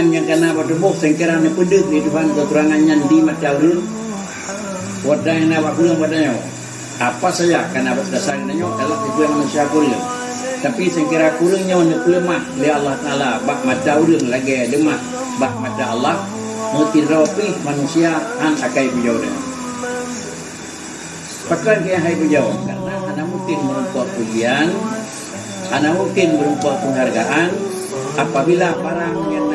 kekurangan yang kena bertubuh sengkiranya pedih di Tuhan kekurangannya di mata urang wadahnya waktu wadahnya apa saja karena dasarnya adalah itu yang manusia kurang tapi sengkira kurangnya untuk lemah oleh Allah Ta'ala bak mata urang lagi demah bak mata Allah mengirapi manusia han akai bujau dia pakai dia hai bujau karena anda mungkin merupakan pujian anda mungkin merupakan penghargaan apabila barang yang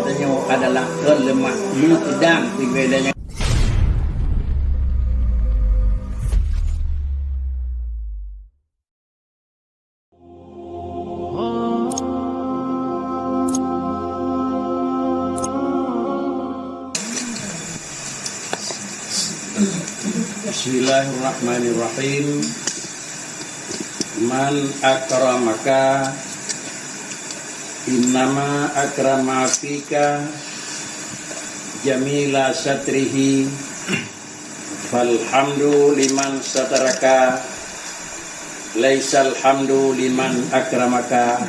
katanya adalah kelemah mutidang ibadahnya. Bismillahirrahmanirrahim. Man akramaka innama akrama fika jamila satrihi falhamdu liman sataraka laisal hamdu liman akramaka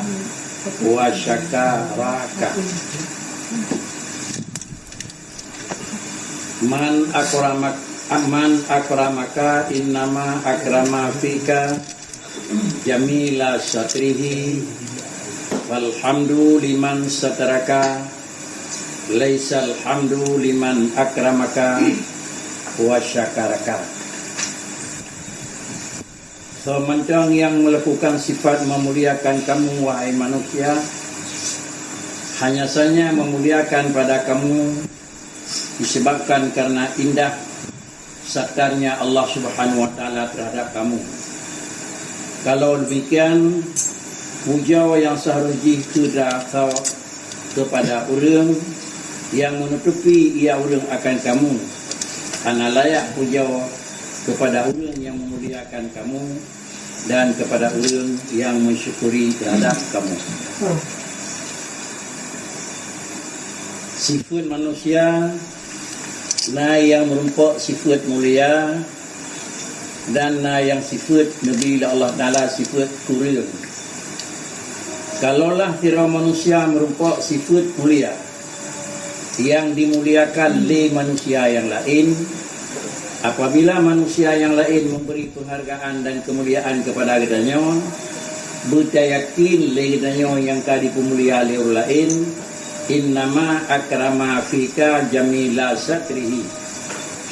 wa syakaraka. Man akramaka innama akrama fika jamila satrihi walhamdu liman sataraka laisal hamdu liman akramaka wa syakaraka. Sementang yang melakukan sifat memuliakan kamu wahai manusia hanya saja memuliakan pada kamu disebabkan karena indah satarnya Allah Subhanahu wa taala terhadap kamu. Kalau demikian puja yang seharusnya sudah tahu kepada orang yang menutupi ia orang akan kamu. Karena layak puja kepada orang yang memuliakan kamu dan kepada orang yang mensyukuri terhadap kamu. Sifat manusia yang merumpuk sifat mulia dan yang sifat Nabi Allah Ta'ala sifat kurang. Kalaulah kira manusia merumpuk sifat mulia yang dimuliakan oleh manusia yang lain, apabila manusia yang lain memberi penghargaan dan kemuliaan kepada katanya, beryakin oleh katanya yang kadi pemulia oleh orang lain, innama akrama fika jamila satrihi.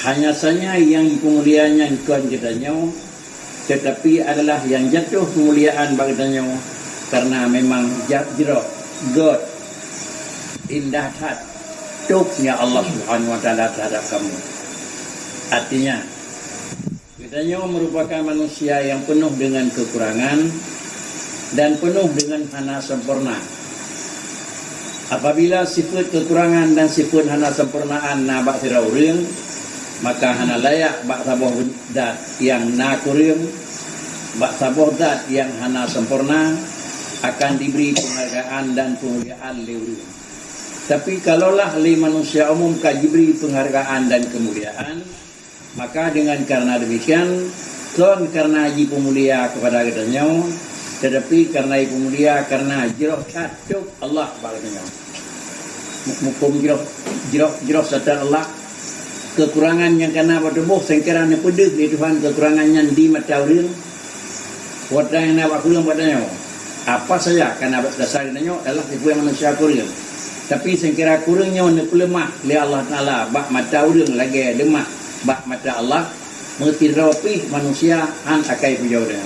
Hanya saja yang kemuliaannya bukan katanya, tetapi adalah yang jatuh kemuliaan baginya karena memang jatuh God indah hat tuknya Allah Subhanahu wa taala terhadap kamu. Artinya katanya merupakan manusia yang penuh dengan kekurangan dan penuh dengan hana sempurna. Apabila sifat kekurangan dan sifat hana sempurnaan na bak sira urang, maka hana layak bak saboh dat yang na kurang, bak saboh dat yang hana sempurna akan diberi penghargaan dan kemuliaan oleh urang. Tapi kalaulah oleh manusia umum kan diberi penghargaan dan kemuliaan, maka dengan karena demikian bukan karena haji pemulia kepada katanya, tetapi karena ibu mulia karena jirah catuk Allah bagainya. Mukum jirah satar Allah kekurangan yang kena bertubuh sengkiranya pedih di Tuhan kekurangannya di mata urang wadahnya waktu wadahnya apa saja karena dasarnya adalah itu yang manusia kurang tapi sengkira kurangnya untuk lemah oleh Allah Ta'ala bak mata urang lagi demah bak mata Allah mengirapi manusia han akai bujau dia.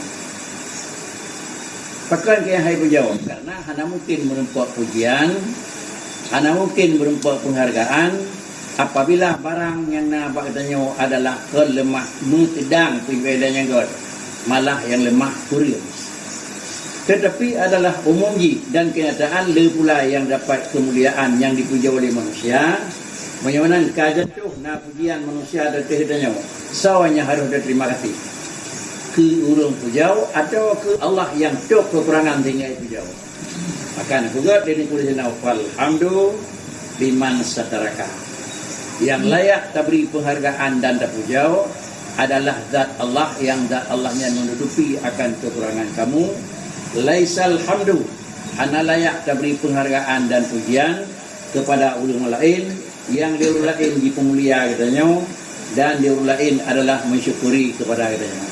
Pakai dia hai bujau karena hanya mungkin merumpuk pujian, hanya mungkin merumpuk penghargaan apabila barang yang nampak katanya adalah kelemah mutidang ibadahnya God malah yang lemah kurang. Tetapi adalah umumnya dan kenyataan le pula yang dapat kemuliaan yang dipuja oleh manusia. Bagaimana kajatuh na pujian manusia dan kehendaknya sawanya harus berterima kasih ke urang pujau atau ke Allah yang tok kekurangan tinggal pujau. Maka nak juga dari kuliah alhamdu liman sataraka. Yang layak diberi penghargaan dan terpujau adalah zat Allah yang zat Allahnya menutupi akan kekurangan kamu. Laisal hamdu hana layak diberi penghargaan dan pujian kepada ulun lain, yang dia lain di pemulia katanya, dan dia lain adalah mensyukuri kepada katanya.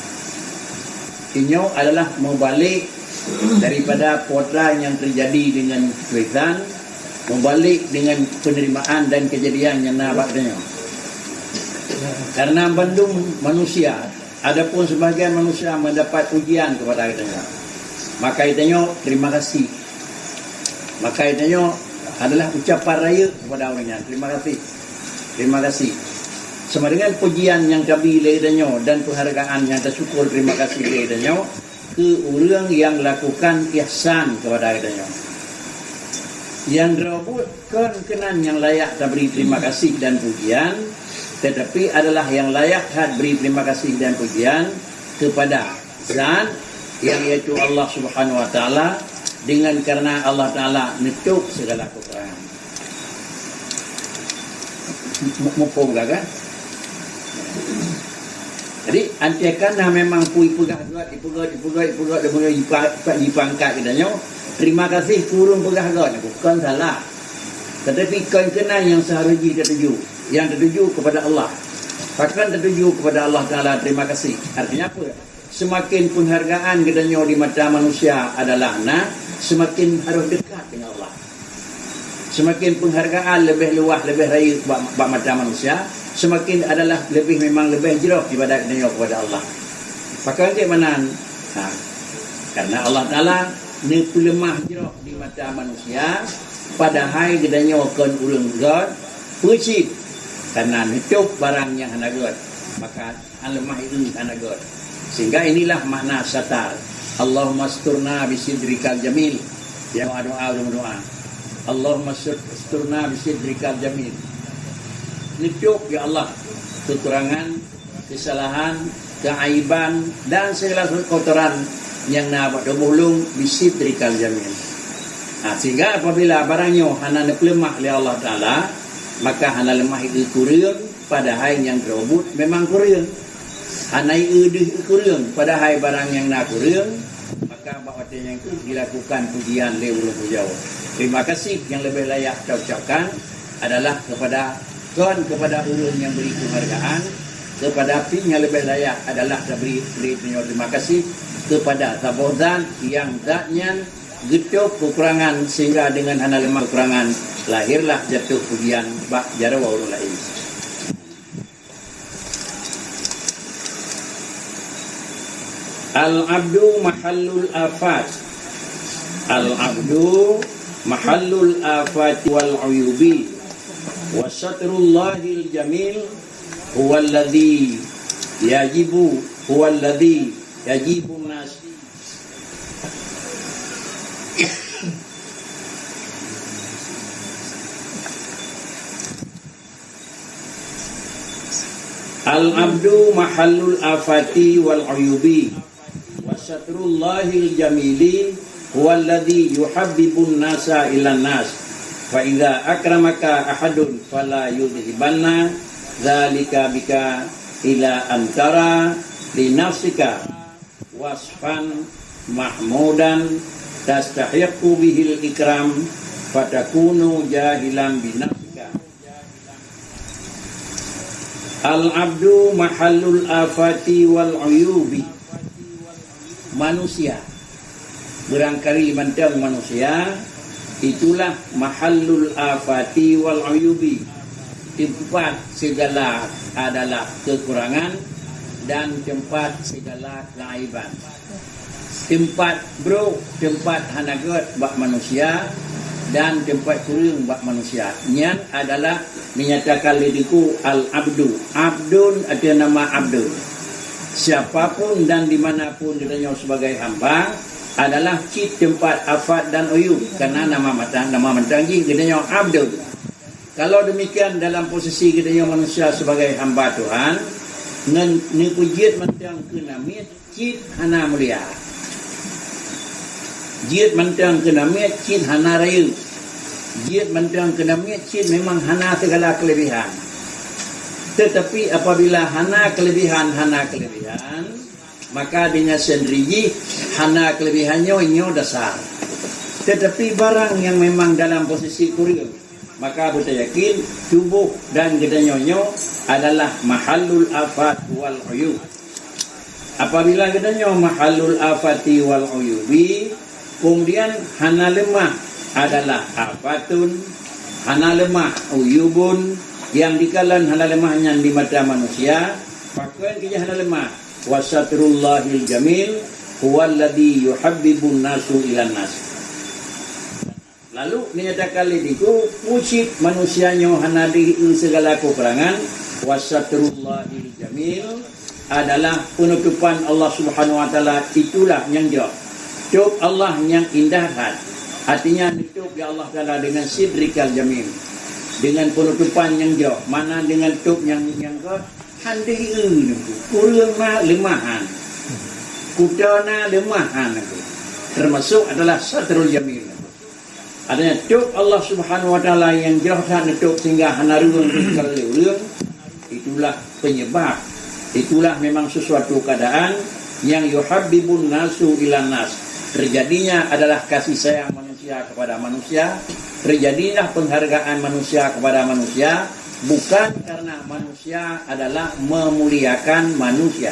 Inyo adalah membalik daripada potran yang terjadi dengan kesulitan, membalik dengan penerimaan dan kejadian yang nampak katanya. Karena bandung manusia, adapun sebagian manusia mendapat ujian kepada katanya, maka katanya terima kasih. Maka katanya adalah ucapan raya kepada orangnya. Terima kasih. Terima kasih. Sama dengan pujian yang kami ledanya dan penghargaan yang tersyukur terima kasih ledanya ke orang yang lakukan ihsan kepada ledanya. Yang dirabutkan kenan yang layak diberi terima kasih dan pujian, tetapi adalah yang layak beri terima kasih dan pujian kepada Zat yang iaitu Allah Subhanahu wa taala, dengan karena Allah Ta'ala nutup segala kekurangan. Mupung kan? Jadi antikan memang pui pegah dipangkat katanya. Terima kasih kurung pegah gat, bukan salah. Tetapi kena yang seharusnya tertuju, yang tertuju kepada Allah. Bahkan tertuju kepada Allah Ta'ala terima kasih. Artinya apa? Semakin penghargaan katanya di mata manusia adalah semakin harus dekat dengan Allah. Semakin penghargaan lebih luas, lebih raya buat mata manusia, semakin adalah lebih memang lebih jerah ibadat dia kepada Allah. Maka bagaimana? Karena Allah Ta'ala ni lemah jerah di mata manusia, padahal gedanya akan urang God pucit karena nutup barang yang hana God. Maka lemah itu hana God. Sehingga inilah makna satar. Allahumma asturna bisidrikal jamil. Yang doa. Allahumma asturna bisidrikal jamil. Nutup ya Allah kekurangan, kesalahan, keaiban dan segala kotoran yang nabat domulung bisidrikal jamil. Sehingga apabila barangnya hana lemah oleh Allah Ta'ala, maka hana lemah itu kurang, padahal yang terbut memang kurang. Hanai kurang padahal barang yang nak kurang, maka bahawa yang itu dilakukan pujian leulung jauh. Terima kasih yang lebih layak ucapkan adalah kepada Tuhan, kepada ulun yang beri penghargaan, kepada api yang lebih layak adalah beri terima kasih kepada Tabodan yang zatnya getuk kekurangan, sehingga dengan hana lemah kekurangan lahirlah jatuh pujian bak jarawa ulun lain. Al-abdu mahallul afat. Al-abdu mahallul afat wal uyubi. Wa satrullahil jamil huwa alladhi yajibu nas. Al-abdu mahallul afati wal uyubi. Wasatrullahil jamili huwa alladhi yuhabbibun nasa ilan nas. Fa idza akramaka ahadun fala yudhibanna dzalika bika ila antara li nafsika wasfan mahmudan tastahiqu bihil ikram fatakunu jahilan bi nafsika. Al-abdu mahallul afati wal uyubi. Manusia, barangkali mantang manusia itulah mahallul afati wal uyubi, tempat segala adalah kekurangan dan tempat segala keaiban. Tempat hanagot bak manusia dan tempat kurang bak manusia. Yang adalah menyatakan diriku al-abdu. Abdun ada nama abdul. Siapapun dan dimanapun ditanya sebagai hamba adalah cik tempat afat dan uyub, karena nama mentanggi ditanya abdul. Kalau demikian dalam posisi ditanya manusia sebagai hamba Tuhan, ni pujiat mentang kena mit cik hana mulia, jiat mentang kena mit cik hana rayu, jiat mentang kena mit cik memang hana segala kelebihan. Tetapi apabila hana kelebihan, maka dengan sendiri hana kelebihannya ini dasar. Tetapi barang yang memang dalam posisi kurang, maka kita yakin tubuh dan kita nyonyo adalah mahallul afat wal uyub. Apabila kita nyonyo mahallul afati wal uyubi, kemudian hana lemah adalah afatun, hana lemah uyubun, yang dikalan hana lemahnya di mata manusia, maka kita hana lemah wasatrullahil jamil huwallazi yuhabbibun nasu ilan nas. Lalu dinyatakan itu wujud manusianya hana di segala kekurangan, wasatrullahil jamil adalah penutupan Allah Subhanahu wa taala, itulah yang jauh. Tutup Allah yang indah hati. Artinya tutup ya Allah taala dengan sidrikal jamil, dengan penutupan yang jauh. Mana dengan tutup yang ke handi kurang lemahan, kutana lemahan, termasuk adalah satrul jamil. Adanya tutup Allah Subhanahu wa taala yang jauh tak tutup sehingga hana reung reung, itulah penyebab, itulah memang sesuatu keadaan yang yuhabbibun nasu ilan nas. Terjadinya adalah kasih sayang manusia kepada manusia, terjadilah penghargaan manusia kepada manusia, bukan karena manusia adalah memuliakan manusia.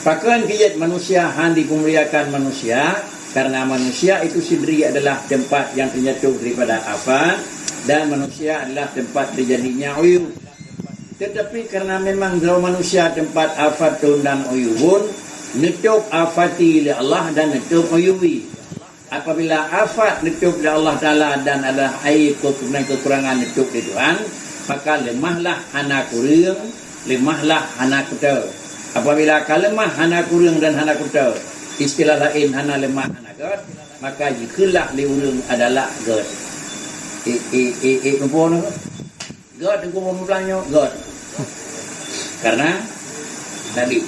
Bahkan kijat manusia handi memuliakan manusia, karena manusia itu sendiri adalah tempat yang terjatuh daripada afat, dan manusia adalah tempat terjadinya uyub. Tetapi karena memang dalam manusia tempat afatun dan uyubun, nutup afati li Allah dan nutup uyubi. Apabila afat nutup li Allah Ta'ala dan ada aib kekurangan nutup di Tuhan, maka lemahlah hana kurang, lemahlah hana kuta. Apabila kalemah hana kurang dan hana kuta, istilah lain hana lemah hana god, maka jikalah li urang adalah god. Kumpul god kumpul pelangnya god. Karena tadi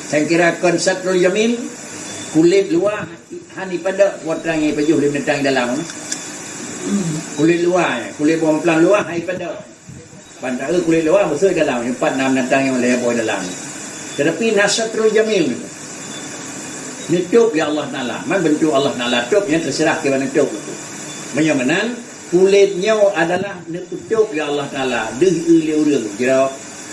saya kira konseptul jamil, kulit luar hani pada watangi pajuh di mentang dalam. Kulit luar, kulit bawang pelang luar hai pada. Pandai kulit luar besar dalam, 4 6 mentang yang lebar dalam. Tetapi nasatrul jamil nutup ya Allah Ta'ala, man bentuk Allah Ta'ala tutup yang terserah ke mana tutup itu. Menyamanan kulitnya adalah nutup ya Allah Ta'ala, deh urang jerau,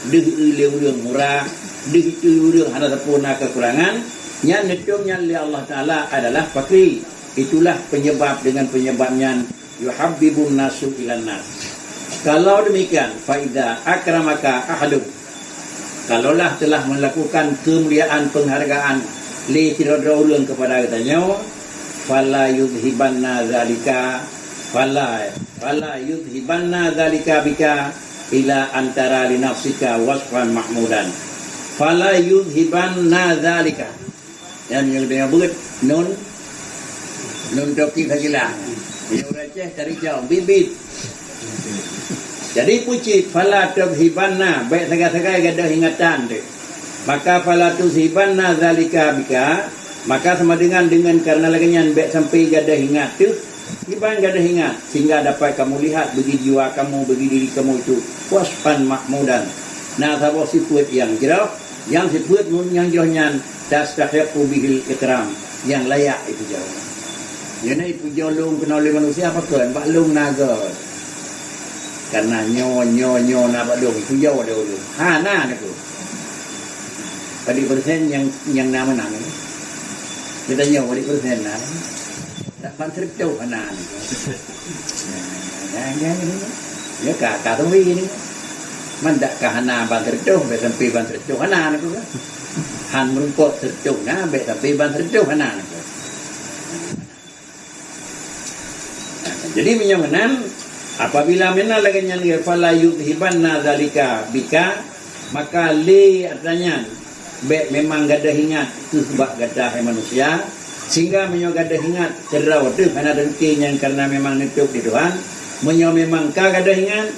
deh urang murah, deh urang hana sempurna kekurangan, yang nutupnya ya Allah Ta'ala adalah fakri. Itulah penyebab dengan penyebabnya yuhabbibun nasu ilan nas. Kalau demikian, faida akramaka ahadum, kalaulah telah melakukan kemuliaan penghargaan li tiradurun kepada katanya, fala yudhibanna zalika, fala yudhibanna zalika bika ila antara li nafsika wasfan mahmudan. Fala yudhibanna zalika, yang dengan berat nun toki sajalah, yang receh dari jauh bibit. Jadi puji fala tubhibanna, baik sagai-sagai gadah ingatan dek. Maka fala tubhibanna zalika bika, maka sama dengan karena laginya baik sampai gadah ingat tu, hiban gadah ingat sehingga dapat kamu lihat bagi jiwa kamu, bagi diri kamu itu wasfan mahmudan. Nah, sabah sifat yang jerah, yang sifat yang jerahnya tastahiqu bihil ikram, yang layak itu jauh. Yana itu jauh lung kenal oleh manusia apa kan? Pak lung naga. Karena nyo nak dong itu jauh dah dulu. Nah itu. Pada persen yang nama nang. Kita nyo pada persen nah. Tak panter jauh nah. Ya ini. Ya kata ini. Mandak kahana panter jauh, sampai panter jauh nah itu. Han merumput terjauh nah, sampai panter jauh nah itu. Jadi menyamanan apabila mena lagi yang fala yudhibanna zalika bika, maka li artinya baik memang gadah ingat sebab gadah manusia sehingga menyo gadah ingat cerawat tu karena dengkinya karena memang nutup di Tuhan menyo memang ka gadah ingat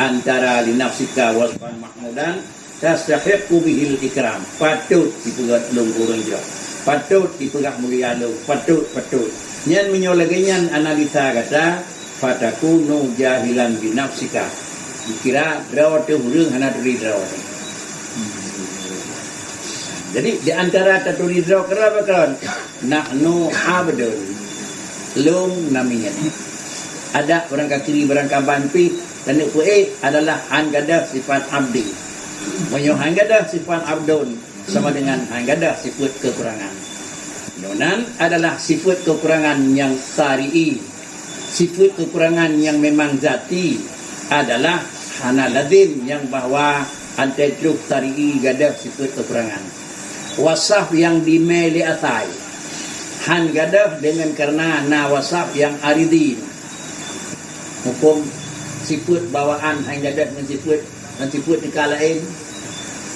antara li nafsika wasfan mahmudan tastahiqu bihil ikram, patut dipegat lung urang jo, patut dipegah mulia lung, patut nyan menyo lagi nyan analisa kata fatakunu jahilan binafsika, dikira drawat tu hurung hana turi drawat. Jadi di antara taturi drawat kerana nahnu abdun lum namanya ada orang kiri barang kaban pi dan ku adalah han gada sifat abdi. Menyo han gada sifat abdun sama dengan han gada sifat kekurangan. Yonan adalah sifat kekurangan yang syar'i. Sifat kekurangan yang memang zati adalah hana lazim yang bahwa antai truk syar'i gada sifat kekurangan. Wasaf yang dimeli atai han gada dengan karena wasaf yang aridin. Hukum sifat bawaan han gada dengan sifat tika lain.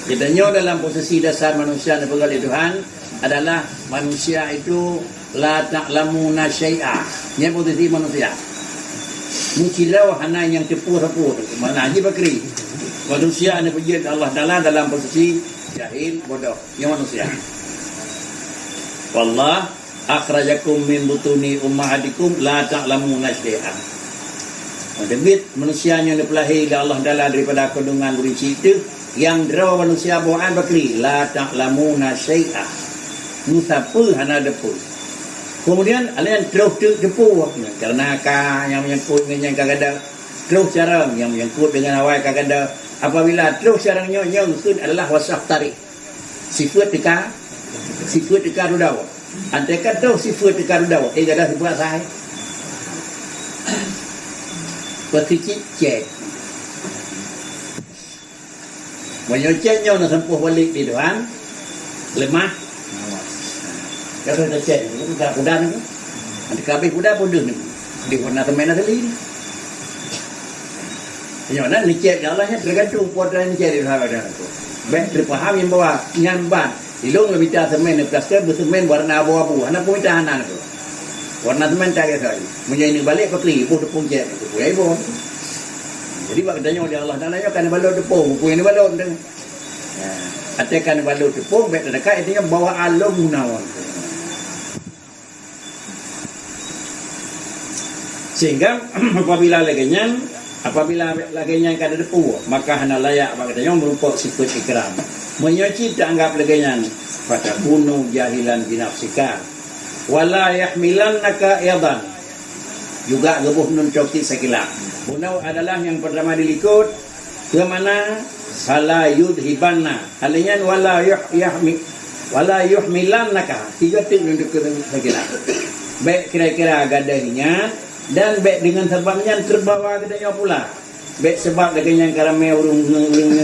Jadinya dalam posisi dasar manusia dan pegawai Tuhan adalah manusia itu la ta'lamuna syai'a. Ini posisi manusia. Mukilau hana yang tepuh-tepuh. Mana haji bakri. Manusia ni puji Allah Taala dalam posisi jahil bodoh. Yang manusia. Wallah akhrajakum min butuni ummahatikum la ta'lamuna syai'a. Debit manusianya yang dipelahi oleh Allah Taala daripada kandungan berici itu yang draw manusia bawaan bakri la ta'lamuna syai'a. Musapa hana depu. Kemudian alian terus depu karena yang menyangkut dengan yang kagada terus carang yang menyangkut dengan awal kagada apabila terus carangnya yang itu adalah wasaf tarik sifat tika rudaw antekan terus sifat tika rudaw gada sifat saya petiki cek menyocenya nak sempuh balik di Tuhan lemah. Kalau dah cek, dah kuda ni, ada kabeh kuda pun dah ni, di warna temen ada lagi. Yang mana ni cek jalannya tergantung putra ni cek di sana ada tu. Baik terpaham yang bawa nyamban, ilung lebih dah temen ni plaster bertemen warna abu-abu, anak pun dah anak tu. Warna temen cari sekali. Menjadi ni balik patri, ibu tepung cek, tepung ibu. Jadi bak tanya oleh Allah Taala kan balot tepung, pun ni balot tu. Atakan balot tepung, baik dekat itu yang bawa alum gunawan. Sehingga apabila laganya kada depu maka hana layak makanya merupakan sifat ikram. Menyoci tak anggap laganya pada kuno jahilan binafsika wala yahmilannaka yadan juga gebuh nun coki sekila. Kuno adalah yang pertama dilikut ke mana sala yudhibanna halinya wala yuhmilannaka tiga tik nun sekila. Baik kira-kira gadanya dan baik dengan sebabnya terbawa kedanya pula. Baik sebab kedanya karame urung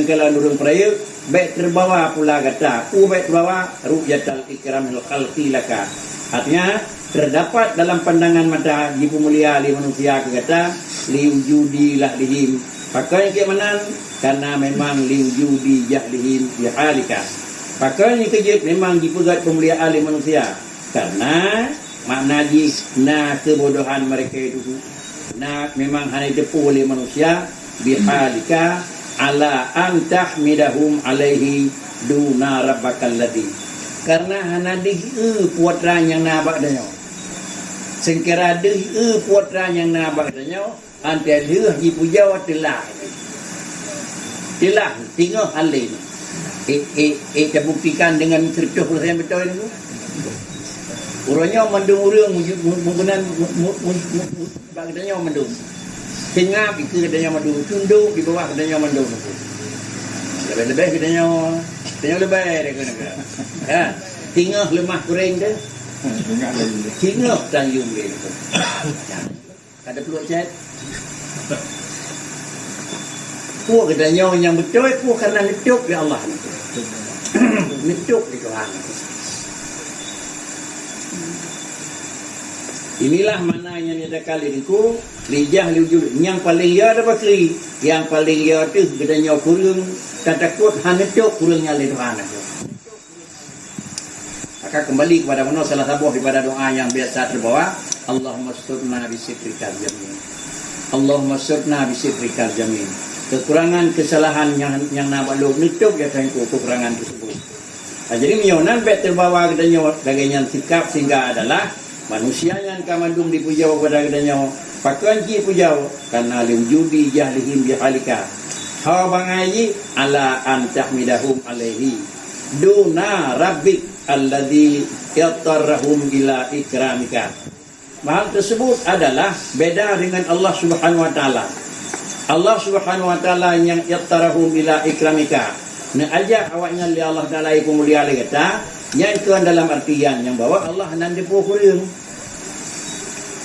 kala urung peraya, baik terbawa pula kata. Baik terbawa ru'yatal ikramil khalqi laka. Artinya terdapat dalam pandangan mata jipu mulia li manusia kata liwujudi lahlihim. Pakaian ke mana? Karena memang liwujudi jahlihim bihalika. Pakaian kejip memang dipegat pemuliaan li manusia. Karena makna na kebodohan mereka itu memang hanya depu oleh manusia bihalika ala an tahmidahum alaihi duna rabbakal ladhi karena hana puatra yang nabak danyo sengkira puatra yang nabak danyo ante dipuja wa telah tinggal hal ini terbuktikan dengan cerita yang betul itu. Urangnya mandung urang menggunakan bagdanya mandung. Tengah pikir katanya mandung, tunduk di bawah katanya mandung. Lebih katanya lebih dia. Ya, tengah lemah kurang dia. Tengah tanjung dia. Ada peluk chat. Puak katanya yang betul, puak karena netuk ya Allah. Netuk di Tuhan. Inilah mana yang ada kali niku lijah liujud yang paling ya ada bakri yang paling ya tu gedanya kurung takut hanetok kurungnya le Tuhan aku. Maka kembali kepada mana salah satu daripada doa yang biasa terbawa Allahumma sturna bi sitrikal jamil. Allahumma sturna bi sitrikal jamil. Kekurangan kesalahan yang nak balok nituk ya tangku kekurangan tersebut. Jadi mionan bet terbawa gedanya bagainya sikap sehingga adalah manusia yang kamandung dipuja kepada kedanya pakaian ji pujau karena liwujudi jahlihim bihalika hawa bangayi ala an tahmidahum alaihi duna rabbik alladhi yattarrahum ila ikramika hal tersebut adalah beda dengan Allah Subhanahu wa taala. Allah Subhanahu wa taala yang yattarahum ila ikramika. Nak ajak awaknya li Allah taala iku mulia le kata, yang itu dalam artian yang bahwa Allah nan depo kurang.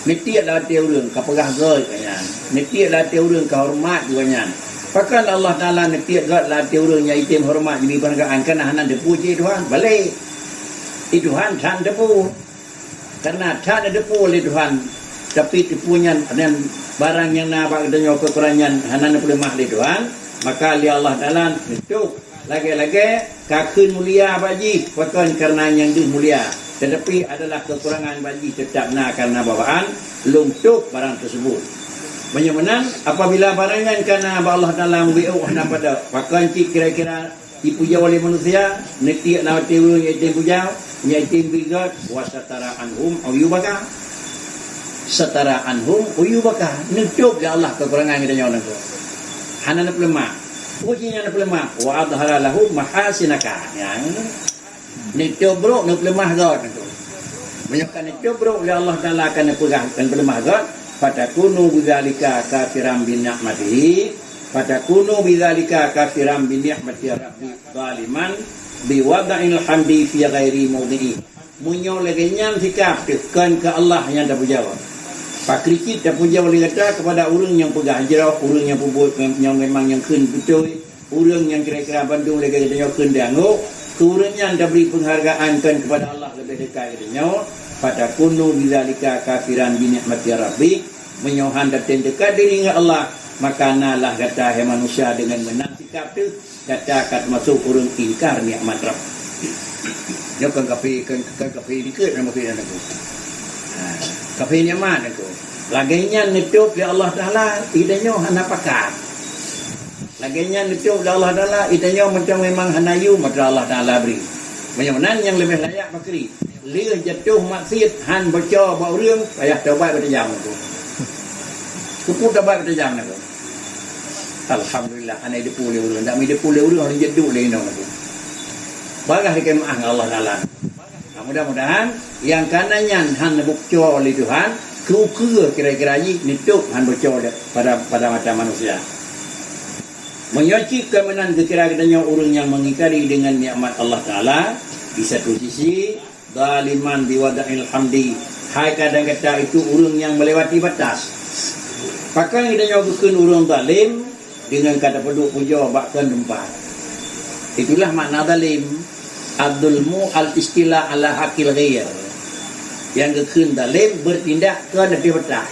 Netiak lah hati orang, kapagah gol kanyan. Netiak lah hati orang, kahormat juga nyan. Pakan Allah Ta'ala netiak lah hati orang yang itim hormat di perniagaan. Kerana hanan depu je Tuhan, balik. Tuhan tak depu. Karena tak depu oleh Tuhan. Tapi depunya dan barang yang nak katanya kekurangan hanan pelemah oleh Tuhan. Maka li Allah Ta'ala netuk. Lagi-lagi kakun mulia baji. Pakan kerana yang dia mulia. Tetapi adalah kekurangan bagi tetap nak karena bawaan lumtuk barang tersebut. Bagaimana apabila barangan karena Allah Taala membiu pada pakan cik kira-kira dipuja oleh manusia, netiak nak tiru yang puja, yang bigat wasatara anhum uyubaka. Satara anhum uyubaka. Nutup ya Allah kekurangan kita nyawa tu. Hanan lemah. Ujinya lemah wa adhara lahu mahasinaka. Ya. Nityo bro nak lemah god tu. Menyebabkan nityo bro oleh Allah Taala akan pegahkan lemah god. Fatakunu bidzalika kafiran bi ni'matihi. Fatakunu bidzalika kafiran bi ni'mati rabbi zaliman bi wada'il hamdi fi ghairi mawdi'i. Munyo legenyan sikap tekan ke Allah yang dah berjawab. Pak Krikit dah puja boleh kata kepada orang yang pegah jerah, orang yang pubut yang memang yang kun betul, orang yang kira-kira Bandung lagi katanya kun dangu. Turunnya anda beri penghargaan kan kepada Allah lebih dekat darinya. Pada kunu bidzalika kafiran bi ni'mati rabbi, menyohan dan dekat diri dengan Allah, maka nalah kata hai manusia dengan menang sikap tu kata masuk urang ingkar nikmat Rabb. Dia kan kafe dikit nama kita tu. Kafe nyaman tu. Lagainya nutup ya Allah Taala idanya hana pakat. Laginya nutup Allah Ta'ala itanya macam memang hanayu maka Allah Ta'ala beri. Bagaimana yang lebih layak bakri. Lia jatuh maksiat han baca bauរឿងpayah taubat berjam tu. Cukup taubat berjam tu. Alhamdulillah anai depu le urang, dak mi depu le urang orang jeduk le no tu. Bagah dikemaah Allah Ta'ala. Nah, mudah-mudahan yang kanannya han bukco oleh Tuhan, ku kira-kira ni nutup han baca pada mata manusia. Menyocik kemenan kekira-kiranya orang yang mengingkari dengan nikmat Allah Ta'ala. Di satu sisi zaliman biwada'il hamdi, hai kadang kata itu orang yang melewati batas. Pakai kita nyokukun orang zalim dengan kata peduk puja bahkan tempat. Itulah makna zalim. Abdulmu al-istilah ala hakil ghair. Yang kekun zalim bertindak ke dari batas.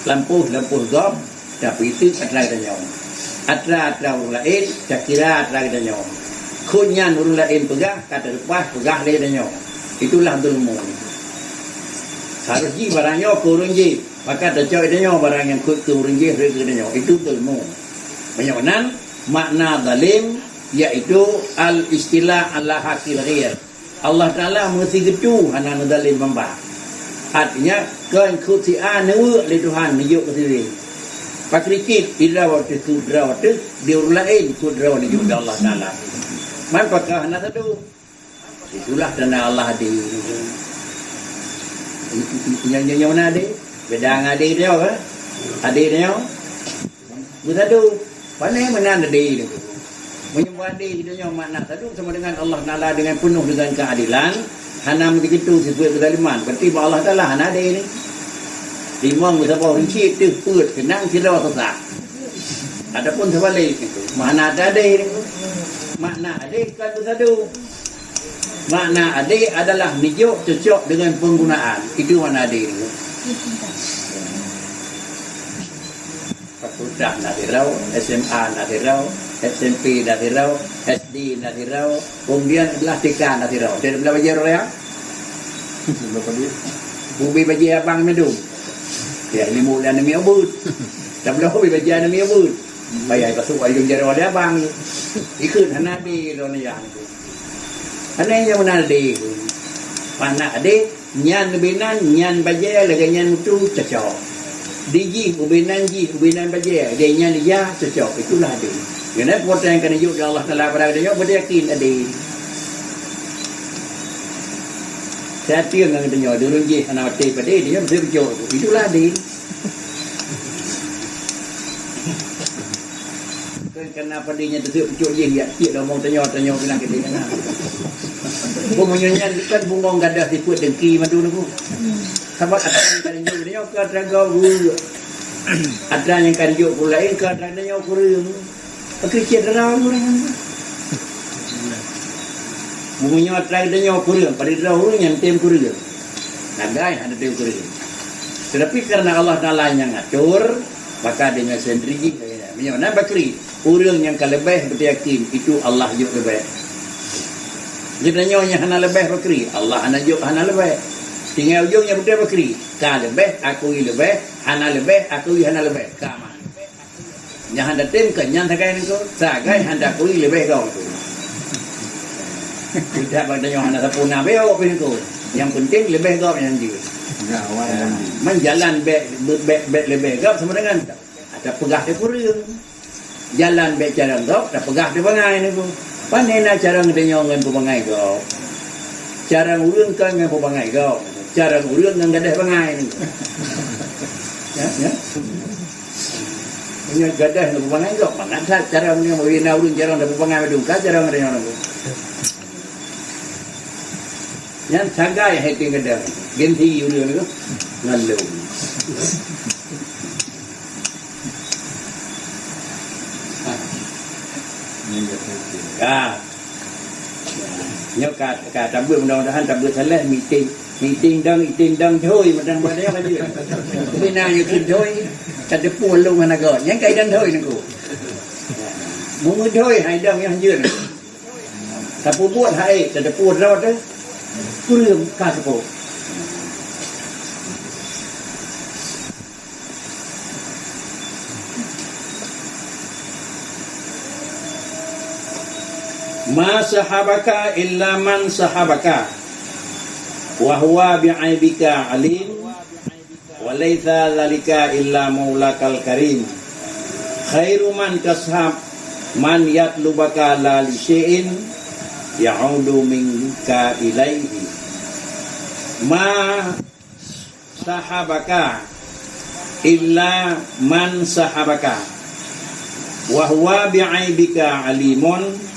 Lampuh gom, tapi itu adalah kita nyokuk. Atra orang lain, tak kira atra kita nyawa. Kunyan orang lain pegah, kata lepas pegah dia nyawa. Itulah dulmu. Harus ji barangnya ke orang ji. Maka tak cakap dia nyawa barang yang ke orang ji, mereka dia nyawa. Itu dulmu. Bagaimana makna zalim, iaitu al-istilah ala hakil ghair. Allah Ta'ala mesti gitu, anak zalim membah. Artinya, kan kuti'an oleh Tuhan, nijuk ke sini. Pak Rikit, idrawat itu drawat itu diurlain kudrawat itu Allah Taala. Manfaatkan anak satu. Itulah dana Allah di. Yang mana ada? Bedang ada dia apa? Ada dia. Bersatu. Mana ada dia itu. Menyembah dia dia makna satu sama dengan Allah Taala dengan penuh dengan keadilan. Hana begitu sifat kezaliman. Berarti Allah Taala hana ada ini. Dimang bersama rinci itu put kenang tidak tersak. Adapun sebalik itu mana ada itu. Makna ada kan bersatu. Makna ada adalah nijuk cocok dengan penggunaan. Itu mana ada itu. Fakultas nak dirau, SMA nak dirau, SMP nak dirau, SD nak dirau, kemudian adalah TK nak dirau. Dia belah baju orang ya? Berapa dia? Bubi baju abang medum. Ya, ini mula nama abud. Tak boleh hobi baca nama abud. Bayar kasut ayun jari oleh abang. Ikut hana di lona yang tu. Hana yang mana di? Mana ada? Nyan benan, nyan baca, lagi nyan tu cocok. Diji, ubinan baca, dia nyan dia cocok. Itulah dia. Kerana puasa yang kena yuk Allah Taala pada dia, beryakin ada. Saya tiang dengan dia durung je anak mati pada dia mesti berjok. Itulah dia. Kenapa dia tu berjok je ya tiap dah mau tanya kena kita kan. Bungonya kan bungong gadah siput dengki madu tu. Sebab ada yang dia ke draga guru. Ada yang kan juk pula ke draganya kurang. Kecil draga kurang. Bungonya draganya kurang, pada draga yang tem kurang. Nagai ada tem kurang. Tetapi karena Allah Taala yang ngatur, maka dengan sendiri menyana bakri, orang yang kalebeh beryakin itu Allah juga lebih. Jadi yang hana lebih bakri, Allah hana juga hana lebih. Tinggal ujungnya betul bakri. Ka lebih, aku lebih, hana lebih, aku hana lebih. Kama. Yang handa tim kenyang sagai ni ko, sagai handa aku lebih kau tu. Tidak pada yang handa sapuna be kau pun ko. Yang penting lebih kau yang dia. Menjalan be lebih kau sama dengan ada pegah di kurung. Jalan be cara kau, ada pegah di bangai ni ko. Pandai nak cara ngedenyong dengan pebangai kau. Cara urang kan dengan pebangai kau. Cara urang dengan gadah bangai ni. Ya. Ini gadah dengan pebangai kau. Mana cara ni mau ina urang cara dengan pebangai bedung ka cara ngedenyong aku. Yang sagai hati gadah. Genti urang ni ko. Ngalu. Nhớ cả trăm bữa đầu đã trăm bữa thành lên meeting đăng thôi mà đang bữa đấy là gì bên nào như kinh thôi cả cái buồn luôn mà là gọi những cái đăng thôi này cô muốn người thôi hay đăng như dưa này ta buồn hay ta buồn rồi đấy cứ lường cả cái bộ Ma sahabaka illa man sahabaka wa huwa bi'aibika alim wa laitha dhalika illa maulakal karim khairu man tashab man yatlubaka la li syai'in ya'udu minka ilaihi ma sahabaka illa man sahabaka wa huwa bi'aibika alimun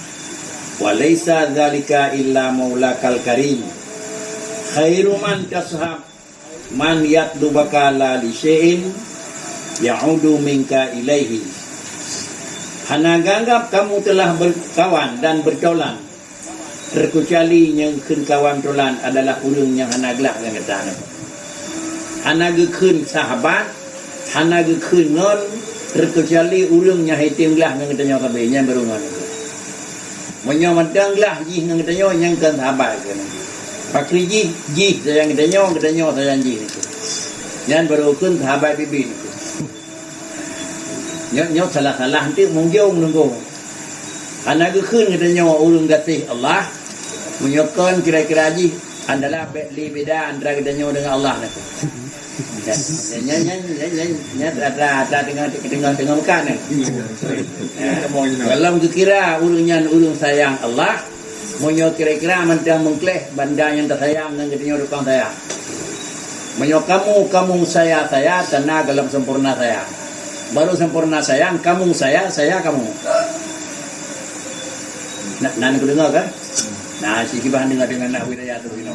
walaysa dzalika illa maulakal karim khairu man tashab man yatlubaka la li syai'in ya'udu minka ilaihi. Hana ganggap kamu telah berkawan dan bertolan terkecuali yang keun kawan tolan adalah urang yang hana gelak dengan kata hana gekeun sahabat hana gekeun ngon terkecuali urang yang hitim gelah dengan katanya kabehnya berungan menyomadanglah jih nang katanya yang kan sahabat kan. Pakri jih sayang katanya sayang jih itu. Yan berukun sahabat bibi itu. Nyok salah nanti mungjung nunggu. Ana gekeun katanya ulun gatih Allah. Menyokon kira-kira jih adalah beda antara katanya dengan Allah itu. Nya ada dengan makan ni. Kalau kira urang sayang Allah, monyo kira-kira mentang mengkleh banda yang tersayang dengan katanya rukang saya. Monyo kamu saya tanah dalam sempurna saya. Baru sempurna sayang kamu saya kamu. Nan ku dengar kan? Nah, si kibahan dengar dengan nak wiraya tu ini.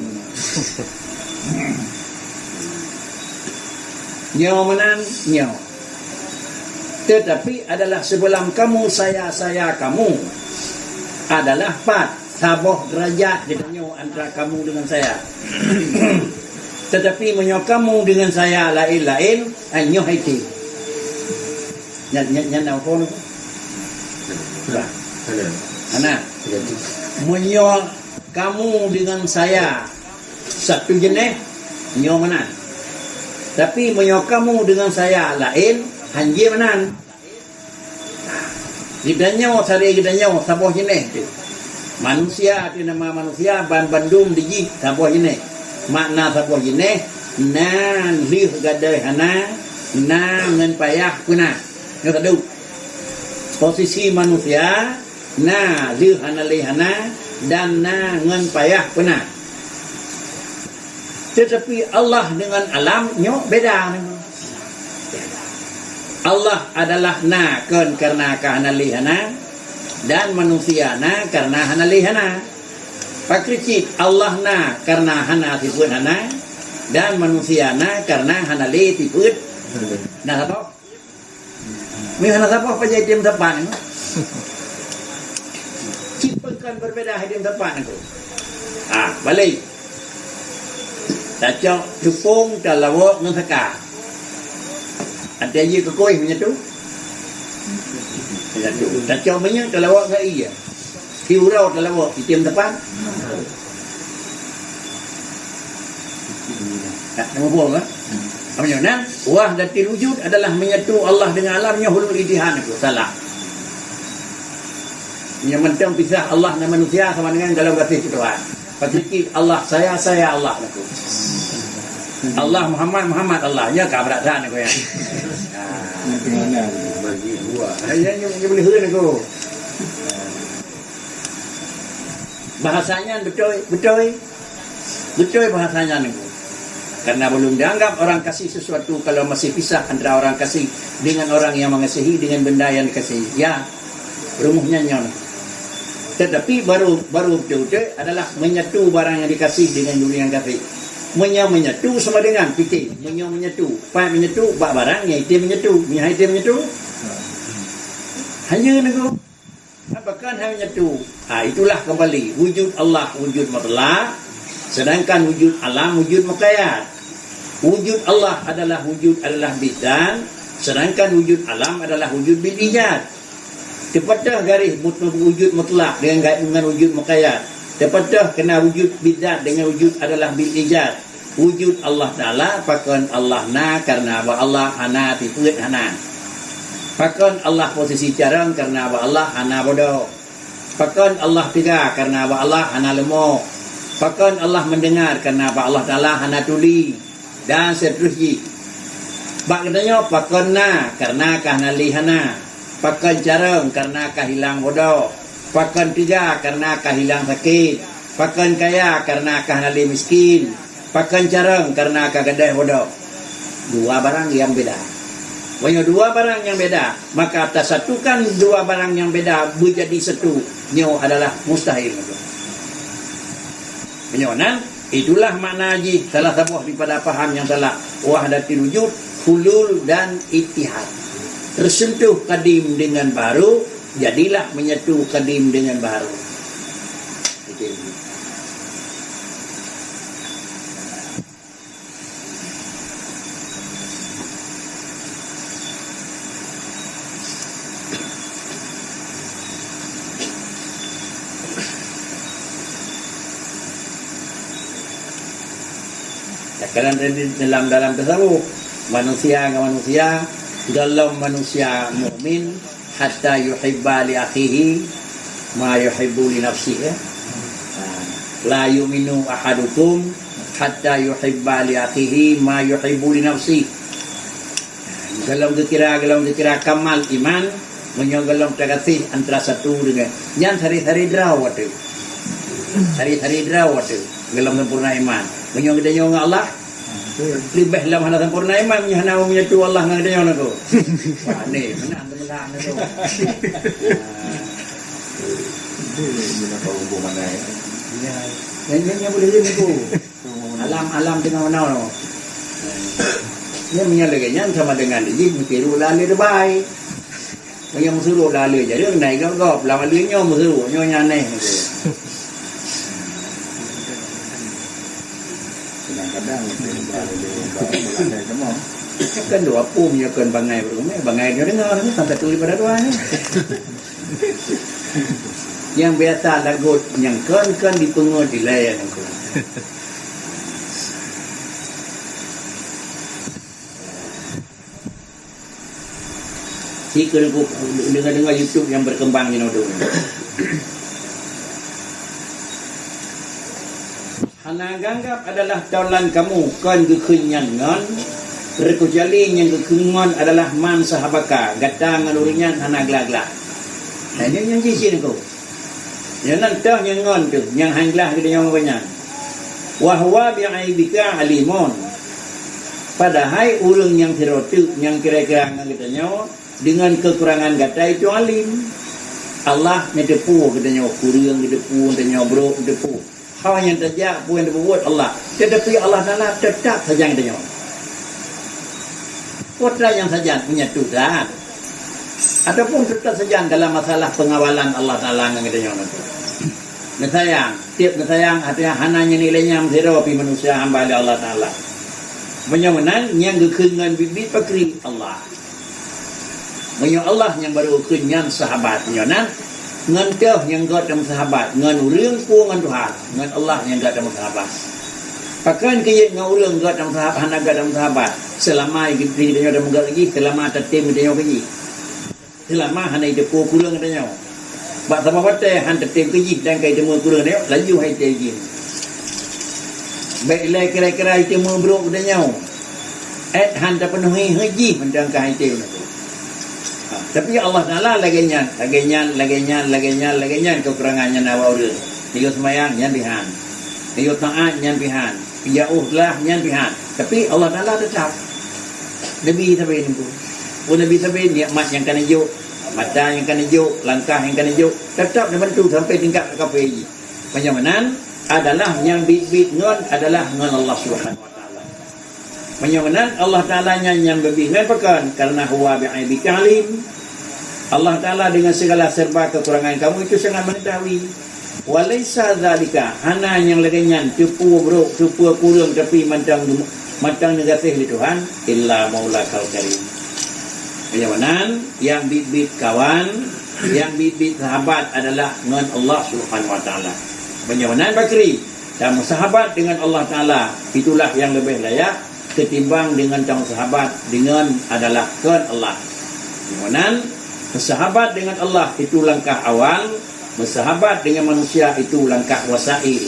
Nyawanan nyaw. Tetapi adalah sebelum kamu saya kamu adalah pat saboh derajat ditanya antara kamu dengan saya. Tetapi menyo kamu dengan saya lain anyo haiti. Nyan apa ni? Ana. Menyo kamu dengan saya satu jenis nyawanan. Tapi menyokamu dengan saya lain hanji manan. Gidanya sari gidanya saboh jenis tu. Manusia tu nama manusia bandum diji saboh jenis. Makna saboh jenis nan lih gadai hana na ngan payah kuna. Yo tadu. Posisi manusia na lih hana dan na ngan payah kuna. Tetapi Allah dengan alamnya beda. Allah adalah na kan karena kahanalihana, dan manusia na karena hanalihana. Pakricit Allah na karena hana tiput hana, dan manusia na karena hanali tiput na apa? May hana apa jadi tim depan itu? Ciptakan berbeda tim depan itu. Balik. Tak cok cupung talawak ng saka. Ada ye ke koi menyatu. Menyatu. Tak cok menyatu talawak ke iya. Hiurau talawak di tim depan. Nama buang kan? Namanya wah datil wujud adalah menyatu Allah dengan alamnya hulul idihan itu. Salah. Yang mentang pisah Allah dan manusia sama dengan dalam kasih Tuhan. Patiki Allah saya Allah aku. Allah Muhammad Allah nya kabratan aku ya. Bagi dua. Yang boleh heun aku. Bahasanya betul bahasanya aku. Karena belum dianggap orang kasih sesuatu kalau masih pisah antara orang kasih dengan orang yang mengasihi dengan benda yang dikasihi. Ya, rumuhnya nyon. Tetapi baru betul-betul adalah menyatu barang yang dikasih dengan dunia yang kasih. Menyatu sama dengan fikir. Menyatu. Pak menyatu, bak barang yang itu menyatu. Yang itu menyatu. Hanya nego. Apakah hanya menyatu? Itulah kembali wujud Allah, wujud mutlak. Sedangkan wujud alam, wujud muqayyad. Wujud Allah adalah bidan. Sedangkan wujud alam adalah wujud bil ijad. Tepatah garis wujud mutlak dengan wujud muqayyad. Tepatah kena wujud bidat dengan wujud adalah bil ijad. Wujud Allah Ta'ala pakon Allah na karena Allah hana tiput hana. Pakon Allah posisi carang karena Allah hana bodoh. Pakon Allah tiga karena Allah hana lemah. Pakon Allah mendengar karena Allah Ta'ala hana tuli. Dan seterusnya. Bak katanya pakon na karena kahana lihana. Pakon carang karena kahilang bodoh. Pakon tiga karena kahilang sakit. Pakon kaya karena kahanali miskin. Pakon carang karena kagadai bodoh. Dua barang yang beda. Banyak dua barang yang beda. Maka atas satukan dua barang yang beda menjadi satu. Nyo adalah mustahil. Menyonan, itulah makna haji. Salah satu daripada paham yang salah. Wahdatul wujud, hulul dan ittihad. Tersentuh kadim dengan baru, jadilah menyatu kadim dengan baru. Kadang dalam tasawuf manusia dengan manusia, dalam manusia mukmin hatta yuhibba li akhihi ma yuhibbu li nafsihi. La yu'minu ahadukum hatta yuhibba li akhihi ma yuhibbu li nafsihi. Dalam dikira kamal iman menyogalam terkasih antara satu dengan yang hari-hari drawat tu. Hari-hari drawat tu dalam sempurna iman. Menyong kita nyong Allah libih dalam hana sempurna iman hana menyatu Allah dengan kita nyong tu. Ni menang temelang tu. Hubungan ya. Yang boleh jadi tu. Alam tengah mana tu. Dia menyalahkannya sama dengan dia mutiru lalu terbaik. Yang musuh lalu jadi naik gop lama linya musuh nyonya aneh. Kadang-kadang berada semua. Kan dua pun punya kan bangai dia dengar ni sampai tulis pada dua ni. Yang biasa lagut yang kan dipengut dilayan aku. Jika aku dengar YouTube yang berkembang ni tu. Hana ganggap adalah taulan kamu kan kekenyangan rekujali yang kekengan adalah man sahabaka gatang alurinya hana gelaglah. Nah yang sisi ni ko. Yang nantah yang ngon tu yang hanglah kita yang banyak. wa huwa bi'aibika alimun. Padahal urang yang tirotu yang kira-kira katanya dengan kekurangan kata itu alim. Allah ngedepu katanya kurang ngedepu katanya bro ngedepu. Hal yang terjadi pun yang dibuat Allah. Tetapi Allah Taala tetap saja katanya. Putra yang saja punya Tuhan. Ataupun tetap saja dalam masalah pengawalan Allah Taala katanya itu. Nesayang, tiap nesayang artinya hananya nilainya zero pi manusia hamba Allah Taala. Menyawanan yang gekengan bibit pakri Allah. Menyo Allah yang baru kenyan sahabat nyonan ngan teh yang got dalam sahabat ngan urang ku ngan Tuhan ngan Allah yang got dalam sahabat. Pakan kiye ngan urang got dalam sahabat hana got dalam sahabat selama gidi dia ada menggal lagi selama tetem dia lagi. Selama hana ide ku kurang dia. Bak sama wate han tetem keji dan kai temu kurang dia laju hai teji. Baiklah kira-kira itu membrok dia. Han tak penuhi haji mendangkan itu. Tapi Allah Taala laginya kekurangannya nawa urang. Dia semayang nyan bihan. Dia taat nyan bihan. Jauhlah nyan bihan. Tapi Allah Taala tetap Nabi sampai itu. Nabi sampai nikmat yang kan hijau, mata yang kan hijau, langkah yang kan hijau, tetap dibantu sampai tingkat KPI. Penyamanan adalah yang bit-bit ngon adalah ngon Allah Subhanahu wa taala. Penyamanan Allah Taala yang lebih merupakan karena huwa bi'aibika alim. Allah Ta'ala dengan segala serba kekurangan kamu itu sangat mengetahui. Walaysa dzalika hana yang lainnya tipu bro tipu kurang tapi mantang negatif di Tuhan illa maulakal karim. Penyamanan yang bit-bit kawan, yang bit-bit sahabat adalah dengan Allah Subhanahu wa taala. Penyamanan bakri dan sahabat dengan Allah Ta'ala itulah yang lebih layak ketimbang dengan tang sahabat dengan adalah kepada Allah. Penyamanan bersahabat dengan Allah itu langkah awal, bersahabat dengan manusia itu langkah wasail.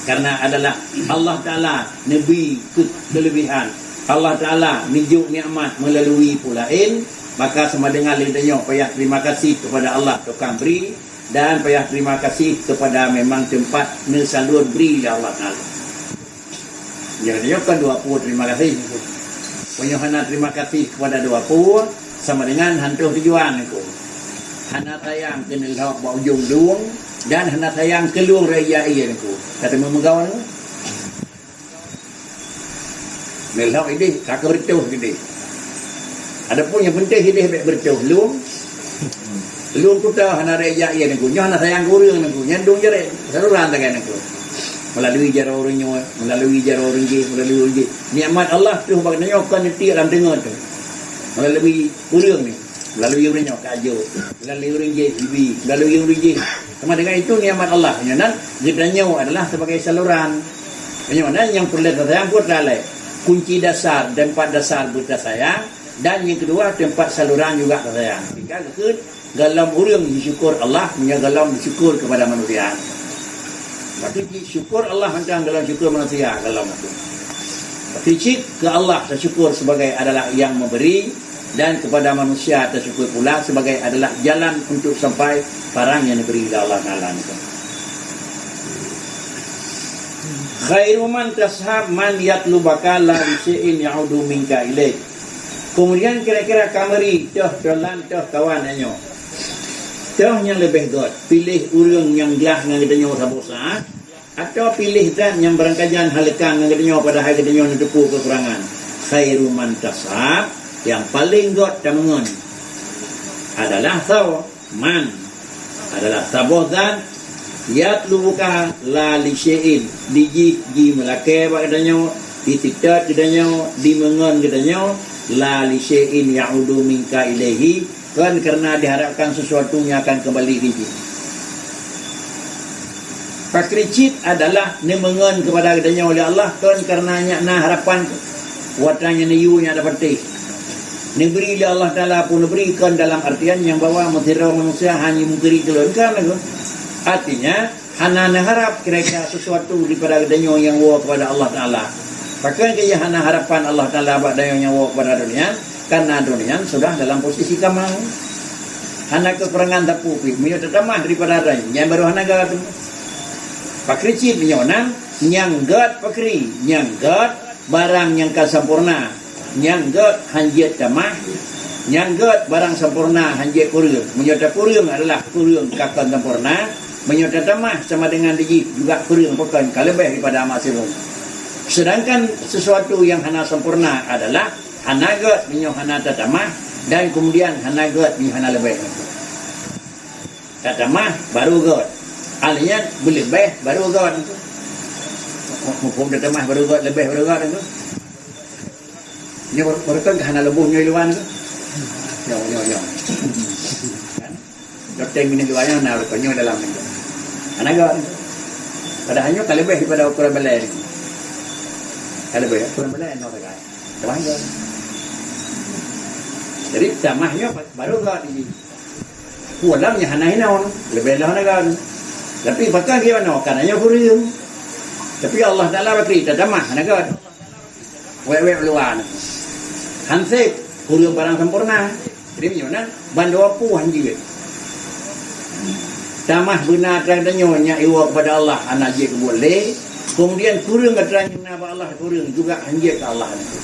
Karena adalah Allah Ta'ala Nabi kelebihan, Allah Ta'ala nijuk nikmat melalui pulain, maka sama dengan lidahnya payah terima kasih kepada Allah tukang beri dan payah terima kasih kepada memang tempat nesalur beri oleh Allah Ta'ala. Jangan kan 20 terima kasih. Penyuhana terima kasih kepada 20 sama dengan hantu tujuan itu. Hana sayang kenal hak bau ujung luang dan hana sayang keluang raya ia itu. Kata memegawan itu. Melhak ini kakak bertuh gede. Adapun yang penting ini baik bertuh luang. Luang tu tahu hana raya ia itu. Nya hana sayang kurang itu. Nyandung jere saluran tangan itu. Melalui jalur orangnya, melalui jalur orang je, melalui je. Nikmat Allah tu bagainya kan nyetir dalam dengar tu. Melalui urang ni, melalui urangnya kajo, melalui urang je bibi, melalui urang je. Sama dengan itu nikmat Allah. Dan gedanya adalah sebagai saluran. Yang perlu sayang pun lalai. Kunci dasar, tempat dasar buta sayang, dan yang kedua tempat saluran juga sayang. Jika kekut dalam urang disyukur Allah, punya dalam disyukur kepada manusia. Berarti syukur Allah tentang dalam syukur manusia dalam itu. Tapi ke Allah tersyukur sebagai adalah yang memberi dan kepada manusia tersyukur pula sebagai adalah jalan untuk sampai barang yang diberi oleh Allah Taala itu. Khairu man tashab man yatlubaka la syai'in ya'udu minka ilaik. Kemudian kira-kira kamari jalan kawan anyo. Tah yang lebih god, pilih urang yang gelah dengan katanya sabosa atau pilih dan yang berangkajan halakan dengan katanya pada hari katanya netepu kekurangan. Khairu man tashab yang paling god temengun adalah man adalah sabosan yatlubuka la li syai'in di melake katanya dititat katanya dimengun katanya la li syai'in ya'udu minka ilaihi kan karena diharapkan sesuatu yang akan kembali lagi. Pakricit adalah nemengan kepada adanya oleh Allah kan karenanya harapan watanya niyunya dapat teh. Negeri Allah Taala pun berikan dalam artian yang bahwa manusia manusia hanya memberi kelengkapan itu. Artinya hana harap kira-kira sesuatu daripada adanya yang wa kepada Allah Taala. Pakai dia hana harapan Allah Taala pada yang wa kepada dunia. Karena dunia sudah dalam posisi kamang. Hana kekurangan tapu pi, punya tetamah daripada adanya. Yang baru hana galat. Pakricit menyonan nyanggat pakri, nyanggat barang yang kasempurna, nyanggat hanjit tamah, nyanggat barang sempurna hanjit kurung. Menyota kurung adalah kurung kakan sempurna, menyota tamah sama dengan diji juga kurung bukan kalebih daripada maksimum. Sedangkan sesuatu yang hana sempurna adalah hanagat minyo hana tatamah dan kemudian hanagat minyo hana lebih. Tatamah baru god. Alnya lebih baru god. Hukum tatamah baru god lebih baru god itu. Nya baru kan hana lebuhnya luan itu. Yo. Kan? Dokter minum luannya hana lebuhnya dalam itu. Hanagat. Padahalnya kalebih daripada ukuran balai. Kalau boleh, kurang boleh no terkait. Tamah god. Jadi tamahnya baru god ini. Pualamnya hana hinaon, lebih lah hana god. Tapi pakai dia no, karenanya kurang. Tapi Allah Taala berkata tamah hana god. Wewe luan. Hansip kurang barang sempurna. Jadi mana? Bandu apu hanjir. Tamah benar tandanya nya iwa kepada Allah anak je boleh. Kemudian kurang keterangan nama Allah kurang juga hanjir ke Allah itu.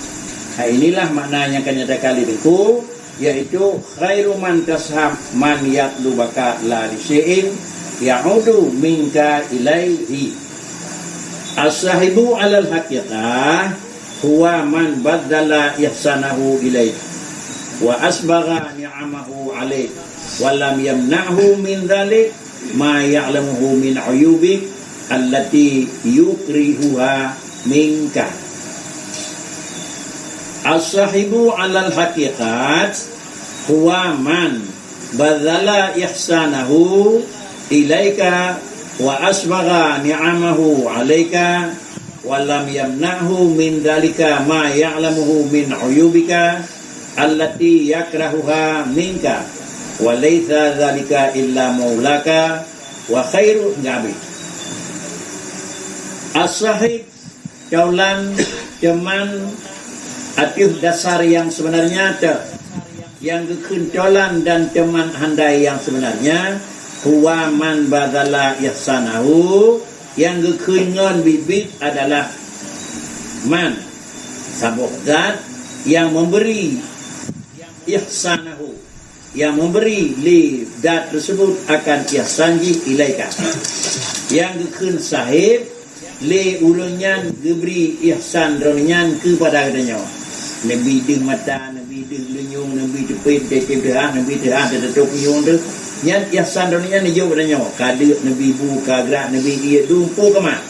Inilah maknanya kanyata kali itu, yaitu khairu man tasham man yatlubaka la risya'in ya'udu minka ilaihi. As-sahibu 'alal haqiqah huwa man baddala ihsanahu ilaihi wa asbagha ni'amahu alaihi wa lam yamna'hu min dhalik ma ya'lamuhu min 'uyubik allati yukrihuha minka. As-sahibu 'alal haqiqat huwa man badzala ihsanahu ilaika wa asbagha ni'amahu 'alaika wa lam yamna'hu min dzalika ma ya'lamuhu min 'uyubika allati yakrahuha minka wa laitha dzalika illa maulaka wa khairu ngabi. As-sahib jaulan teman atif dasar yang sebenarnya yang kekuncolan dan teman handai yang sebenarnya huwa man badala ihsanahu yang kekunyon bibit adalah man sabuk zat yang memberi ihsanahu yang memberi li dat tersebut akan ihsanji ilaika yang kekun sahib le ulunyan diberi ihsan dronyan kepada katanya. Nabi ding mata, Nabi ding lenyung, Nabi cepit, dah, Nabi dah tetup nyung tu. Nyan ihsan dronyan ni jauh katanya. Kada Nabi buka gerak, Nabi ia dumpu kemah.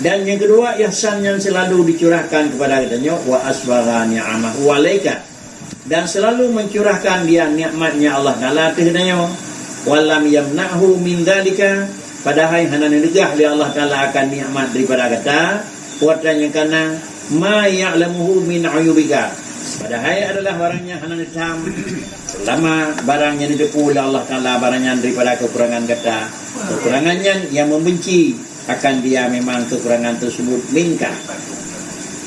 Dan yang kedua ihsan yang selalu dicurahkan kepada katanya wa asbagha ni'amahu alaika. Dan selalu mencurahkan dia nikmatnya Allah Taala katanya. Walam yamna'hu min dzalika. Padahal hana negah li Allah Taala akan nikmat daripada kata kuatnya karena ma ya'lamuhu min 'uyubika. Padahal adalah barangnya hana hitam selama barangnya didepu oleh Allah Taala barangnya daripada kekurangan kata kekurangannya yang membenci akan dia memang kekurangan tersebut minka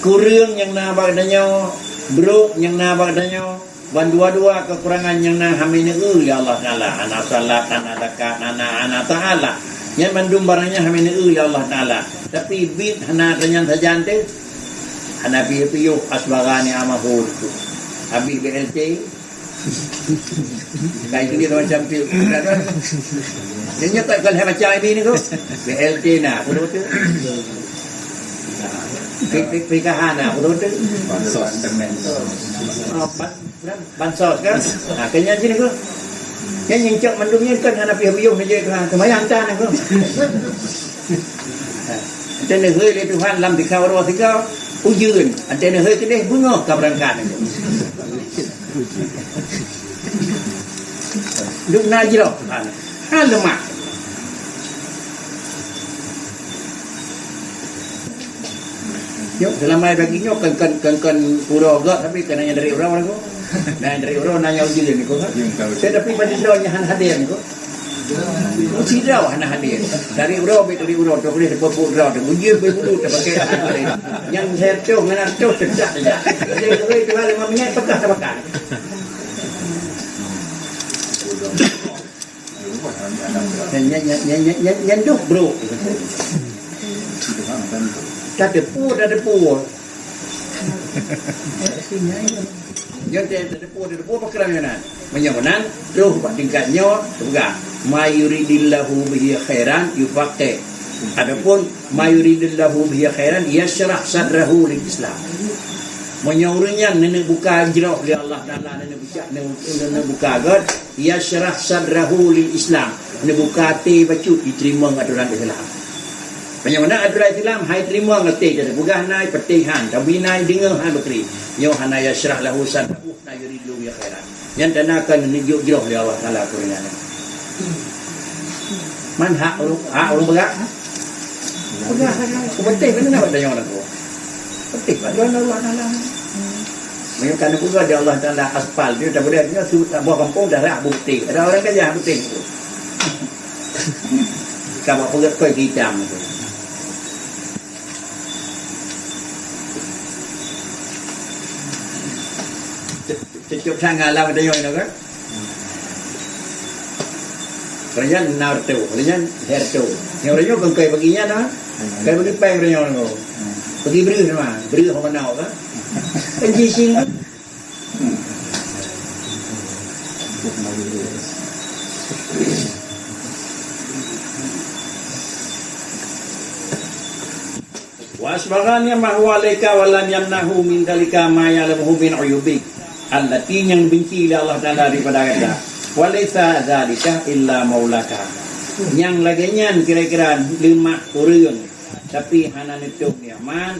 kurang yang na bagdanya bro yang na bagdanya ban dua-dua kekurangan yang na hamine ya Allah Taala ana salat ana zakat ana taala yang mandum barangnya hamine ya Allah Taala tapi bit hana tanyan saja ante hana piyo asbagani amahu habis BLT kayak gini macam piyo dia nyata kalau macam ini tu BLT na perlu tu pikahan na perlu tu bansos kan nah kayaknya gini tu yang cak mandumnya kan hana piyo ni je kan kemayang tan aku antena hơi le Tuhan lam thì khao ro thì khao uyun antena hơi cái đây bungo ka berangkat lúc na ji lo ha lemak yo selama baginya kan pura gak tapi kenanya dari orang aku nah dari orang nanya ujian ni kau kan saya tapi pada doanya han hadir ni kau tidak hana hadir dari urau tu boleh terpupuk urau tu ujian berbulu terpakai yang saya tu mana tu sedap saja jadi kalau itu hal 5 minit pekah terpakai yang duk bro tak ada pu yang tak ada pu perkara menyonan roh buat tingkatnya juga mayuridillahu bihi khairan yufaqih. Adapun mayuridillahu bihi khairan yashrah sadrahu lil Islam. Menyuruhnya nenek buka hijrah oleh Allah Taala, nenek buka agak yashrah sadrahu lil Islam, nenek buka hati bacu diterima aturan Islam. Bagaimana aturan Islam hai terima ngerti jadi bukan naik petihan tapi naik dengar hai bekri yo hana yashrah lahu sadrahu na yuridu bi khairan yang danakan nenek hijrah oleh Allah Taala kurangnya man hak orang begak penting kan nak tanya orang tu penting pada Allah Taala. Macam kan pun ada Allah Taala aspal dia tak boleh dia suruh buah kampung darah bukti. Ada orang kerja bukti tu. Kamu pergi koi hitam tu. Cucuk sangat lah ada yang nak kan? Kerana narto, kerana herto. Yang orang yang koi baginya dah. Koi bagi peng orang yang tu. Pergi beri sama, beri orang mana kan? Penjising. Wasbagannya mahwalaika walam yamnahu min dalika ma ya'lamuhu min uyubik. Allati yang benci oleh Allah Taala daripada kita. Walaysa dzalika illa maulaka. Yang laginya kira-kira 5 kurang. Tapi hana netuk ni'man,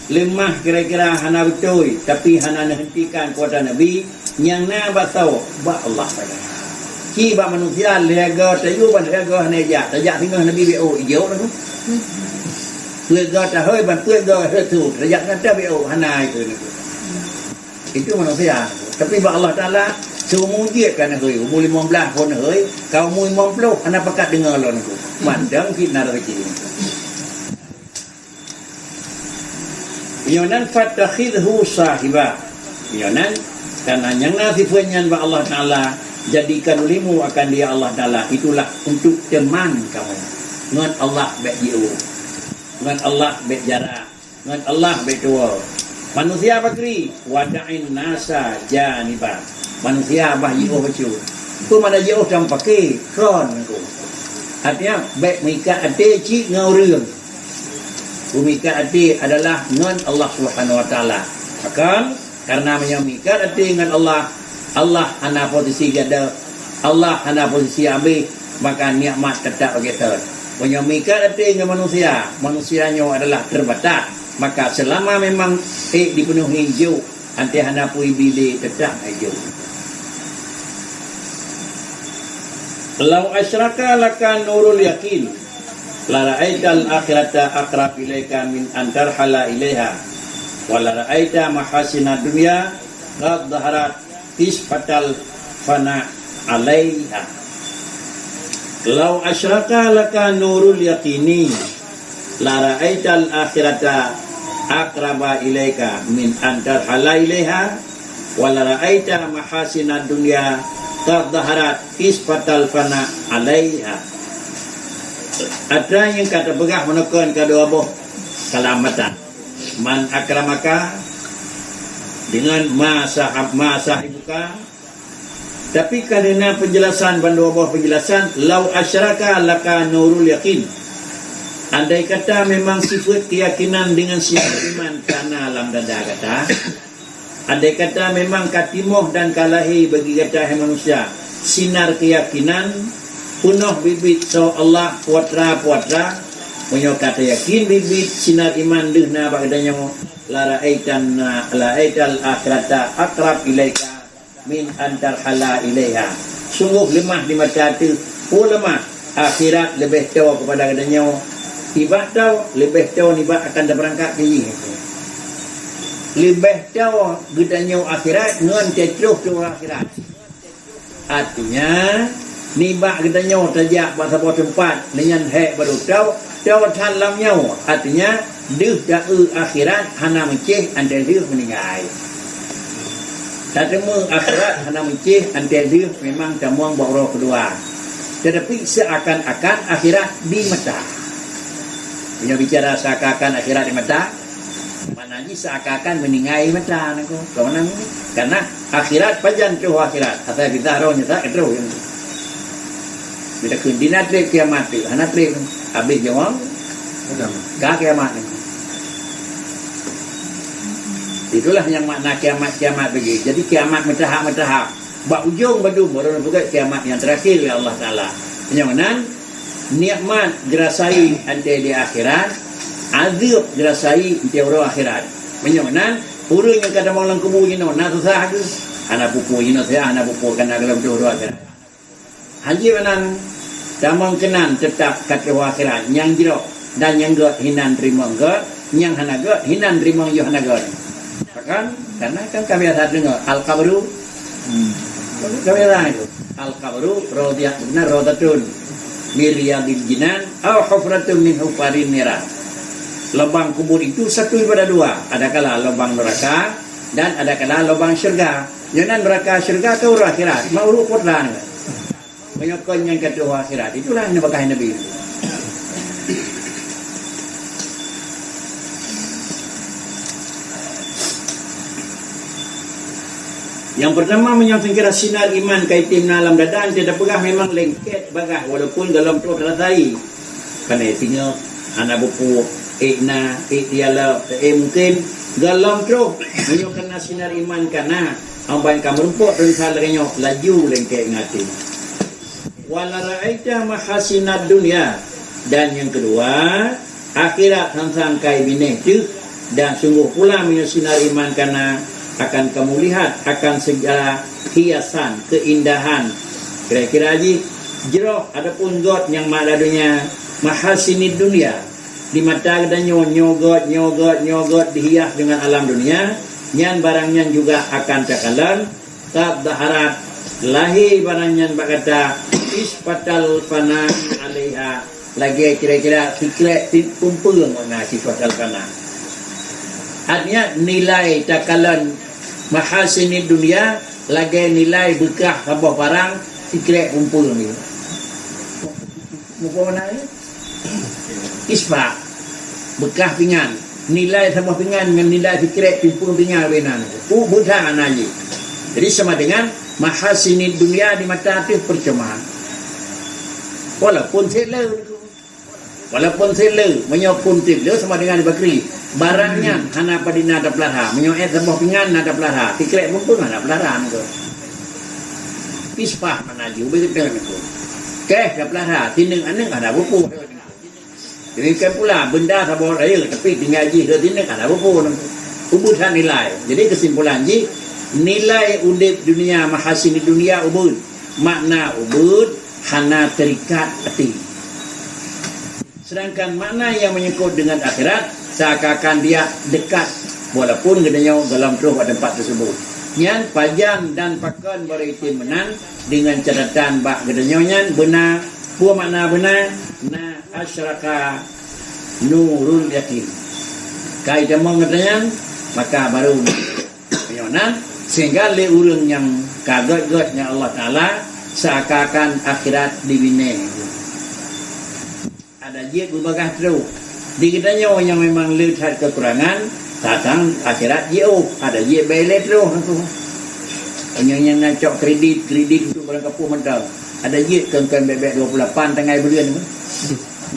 lemah kira-kira hana betul, tapi hana hentikan kuasa Nabi, yang na batau ba Allah pada. Ki ba manusia lega tayu ban lega neja, tajak tinggal Nabi bo ijo tu. Lega ta hơi ban lega tu, tajak kata bo hana itu. Itu manusia. Tapi ba Allah Taala suruh mujizkan hơi, umur 15 pun hơi, kau umur 50 hana pakat dengar lawan aku. Mandang fitnah rezeki. Yonan fatakhidhu sahiba. Yonan karena yang nasifnya ba Allah Taala jadikan limu akan dia Allah Taala itulah untuk teman kamu. Ngan Allah baik jiu. Ngan Allah baik jarak. Ngan Allah baik tua. Manusia bakri wada'in nasa janiba. Manusia bah jiu bacu. Ku mana jiu jam pakai kron ku. Artinya baik mika ate ci ngau reung. Mika hati adalah dengan Allah Subhanahu Wa Taala. Akan karena menyamika hati dengan Allah, Allah hana posisi jada, Allah hana posisi ambil, maka nikmat tetap bagi kita. Menyamika hati dengan manusia, manusianya adalah terbatas. Maka selama memang dipenuhi hijau, anti hana pui bilik tetap hijau. Lau asyraka laka nurul yakin. La ra'aital akhirata aqrab ilaika min antar hala ilaiha wa la ra'aita mahasina dunya qad dhaharat tisfatal fana alaiha. Lau asyraka laka nurul yaqini la ra'aital akhirata aqraba ilaika min antar hala ilaiha wa la ra'aita mahasina dunya qad dhaharat tisfatal fana alaiha. Ada yang kata pegah menekan kedua boh kelamatan. Man akramaka dengan masa ibuka. Tapi karena penjelasan bandua boh penjelasan lau asyraka laka nurul yakin. Andai kata memang sifat keyakinan dengan sifat iman karena alam dada kata. Andai kata memang katimoh dan kalahi bagi kata manusia sinar keyakinan punuh bibit so Allah puatra punya kata yakin bibit sinar iman dehna bagdanya la ra'aital akhirata aqrab ilaika min antar hala ilaiha. Sungguh lemah di mata hati, lemah akhirat lebih tahu kepada kadanya ibad tahu lebih tahu nibak akan berangkat tinggi. Lebih tahu gedanya akhirat ngan tetruh tu akhirat. Artinya nibak kita nyawa tajak pada sebuah tempat dengan hak baru tahu tan lam nyawa. Artinya deh da'u akhirat hana mencih anda deh meninggal. Tatemu akhirat hana mencih anda deh memang tamuang bawa kedua. Tetapi seakan-akan akhirat di mata. Punya bicara seakan-akan akhirat di mata, maknanya seakan-akan meningai mata nako. Kawan ni. Karena akhirat pajan tu akhirat. Atau kita rohnya tak terus. Bila kendina trip kiamat tu, anak trip habis jawab. Ka kiamat ni. Itulah yang makna kiamat bagi. Jadi kiamat mentahap. Bak ujung badu baru juga kiamat yang terakhir ya Allah Taala. Penyamaan nikmat dirasai ante di akhirat, azab dirasai ante orang akhirat. Penyamaan urang yang kada mau langkumu ino na susah ke. Anak pupu ino saya anak pupu kana dalam tu akhirat. Haji manan damang kenan tetap kat akhirat yang jero dan yang gak hinan terima gak, yang hana gak hinan terima yo hana gak. Kan karena kan kami ada dengar al-qabru kami ada itu al-qabru rodatun miryadil jinan aw hufratun min hufarin nira. Lubang kubur itu satu daripada dua, ada kala lubang neraka dan ada kala lubang syurga. Jangan neraka syurga ke akhirat mau ruput lah menyokong yang kedua akhirat. Itulah yang dipakai Nabi. Yang pertama menyampaikan sinar iman kaitim dalam dada tidak pegah memang lengket bagah walaupun dalam perut rasai. Kerana tinggal anak buku ikna ikhtiala mungkin dalam perut menyampaikan sinar iman karena amban kamu rumput dan salahnya laju lengket ngati. Wala ra'aita mahasinad dunia, dan yang kedua akhirat sangkai bineh tu, dan sungguh pula sinar iman karena akan kamu lihat akan segala hiasan keindahan kira-kira haji jeroh adapun god yang maladunya mahasinid dunia di mata dan nyogot dihias dengan alam dunia nyan barangnya juga akan takalan tak daharat lahi barangnya berkata ispatal fana alaiha lagi kira-kira sikret kumpul mana ispatal fana. Artinya nilai takalan mahasinid dunia lagi nilai bekah sebuah barang sikret kumpul ni. Muka mana ni? Ispa bekah pingan nilai sebuah pingan dengan nilai sikret kumpul pingan benar. Bukan anaknya. Jadi sama dengan mahasinid dunia di mata tu percuma. Walaupun menyokong tip sama dengan bakri barangnya hana padina ada pelara menyoet sebuah pingan ada pelara tikret pun ada pelara tu pispah mana ju betul tu keh ada pelara tineng aneng ada buku jadi kan pula benda sabor air tapi tinggal ji ke tineng ada buku ubusan nilai. Jadi kesimpulan ji nilai udip dunia mahasin dunia ubud makna ubud hana terikat hati. Sedangkan mana yang menyangkut dengan akhirat seakan-akan dia dekat walaupun gedenya dalam roh tempat tersebut. Yang pajan dan pakan beritim menang dengan catatan bak gedenya benar pua makna benar na asyraka nurul yakin. Kai demong gedenya maka baru menyonan sehingga le urang yang kaget-getnya Allah Taala seakan-akan akhirat dibina. Ada jid berbagai teruk. Di kitanya orang yang memang lihat kekurangan, datang akhirat jauh. Ada jid belet teruk. Yang ngacok kredit untuk barang kapur mentang. Ada jid kengkang bebek 28 tengah bulan.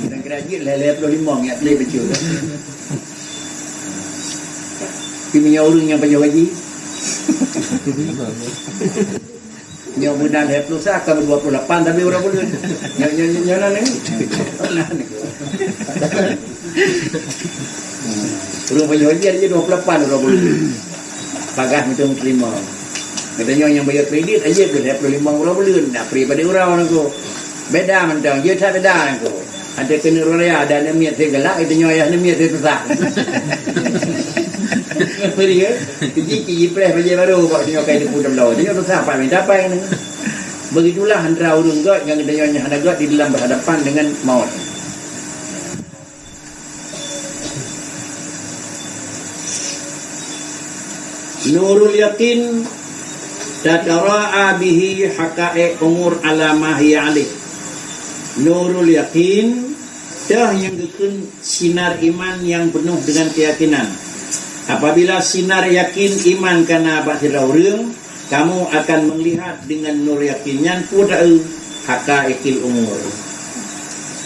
Kira-kira jid lelet 25 yang boleh becul. Punya orang yang banyak haji. Yang mudah heplo sa akan 28 tapi orang boleh. Yang ni. Nah ni. Orang banyak haji aja 28 orang boleh. Pagah macam terima. Katanya yang bayar kredit aja boleh 25 orang boleh. Nak free pada orang tu. Beda mentang, dia tak beda tu. Ada kena raya ada niat saya gelak itu nyoya niat saya susah. Beri ke? Kiji press baje baru buat dia kai depu dalam. Dia susah apa minta apa ni. Begitulah antara urang god yang adanya ada god di dalam berhadapan dengan maut. Nurul yakin tatara'a bihi haqa'iq umur ala ma hiya alih. Nurul yakin dah yang gekun sinar iman yang penuh dengan keyakinan. Apabila sinar yakin iman kana bak sirau reung, kamu akan melihat dengan nur yakinnya pudau haqaiqil umur.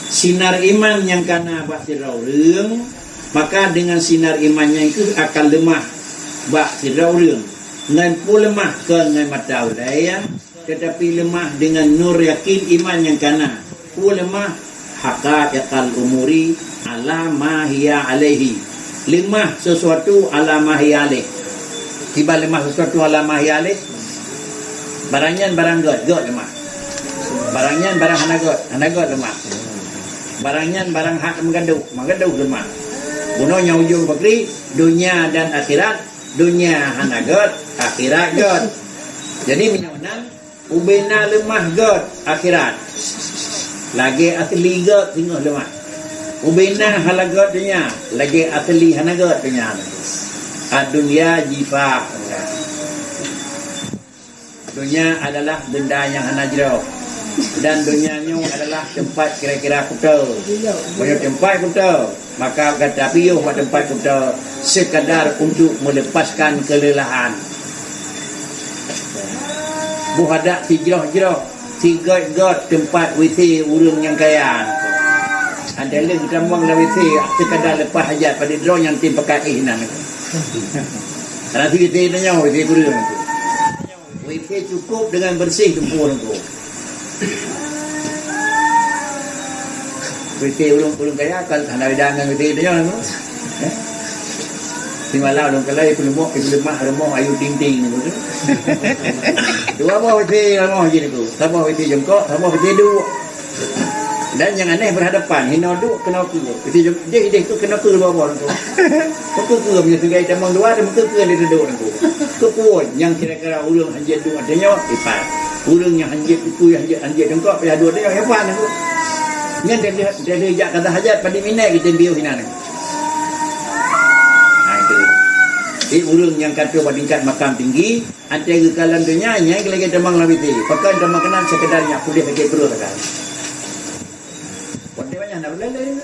Sinar iman yang kana bak sirau reung, maka dengan sinar imannya itu akan lemah bak sirau reung. Ngan pu lemah ke ngan mata udaya, tetapi lemah dengan nur yakin iman yang kana. Pu lemah haqaiqal umuri ala ma hiya alaihi. Lemah sesuatu ala ma hiya alaih. Tiba lemah sesuatu ala ma hiya alaih. Barangnya barang god lemah. Barangnya barang hana god lemah. Barangnya barang hak menggaduh lemah. Gunanya ujung bakri dunia dan akhirat. Dunia hana god, akhirat god. Jadi minyanan ubena lemah god akhirat. Lagi asli god tengah lemah. Ubena halagot dunia, lagi asli hanagot dunia. Dunia jifa. Dunia adalah benda yang hanajro, dan dunianya adalah tempat kira-kira kutu. Banyak tempat kutu, maka kata piuh pada tempat kutu sekadar untuk melepaskan kelelahan. Buhadak si jeroh-jeroh, si god tempat WC urung yang kaya. Ada lagi ramang la WC sekadar lepas hajat pada drone yang tim pakai hinan. Karena WC nya WC kurang tu. WC cukup dengan bersih tempur tu. WC ulung kaya kan ada dengan WC nya tu. Di malam ulung kaya lemah ayu ting-ting tu. Dua buah WC lemah je tu. Sama WC jengkok, sama WC dua. Dan yang aneh berhadapan, hina duk kena ke. Dia tu kena ke bawah tu. Kau ke punya sungai tamang dua ada muka ke dia duduk tu. Ke pun yang kira-kira ulung hanjit duk adanya ipat. Ulung yang hanjit itu yang hanjit dengkok pada dua dia hebat tu. Ngan dia jak kata hajat pada minat kita biu hina ni. Itu. Ini ulung yang kata pada tingkat makam tinggi, antara kalan dunia nya lagi tamang labiti. Pakai tamang kenan sekedarnya pulih lagi perlu kan. Nak berlala ni.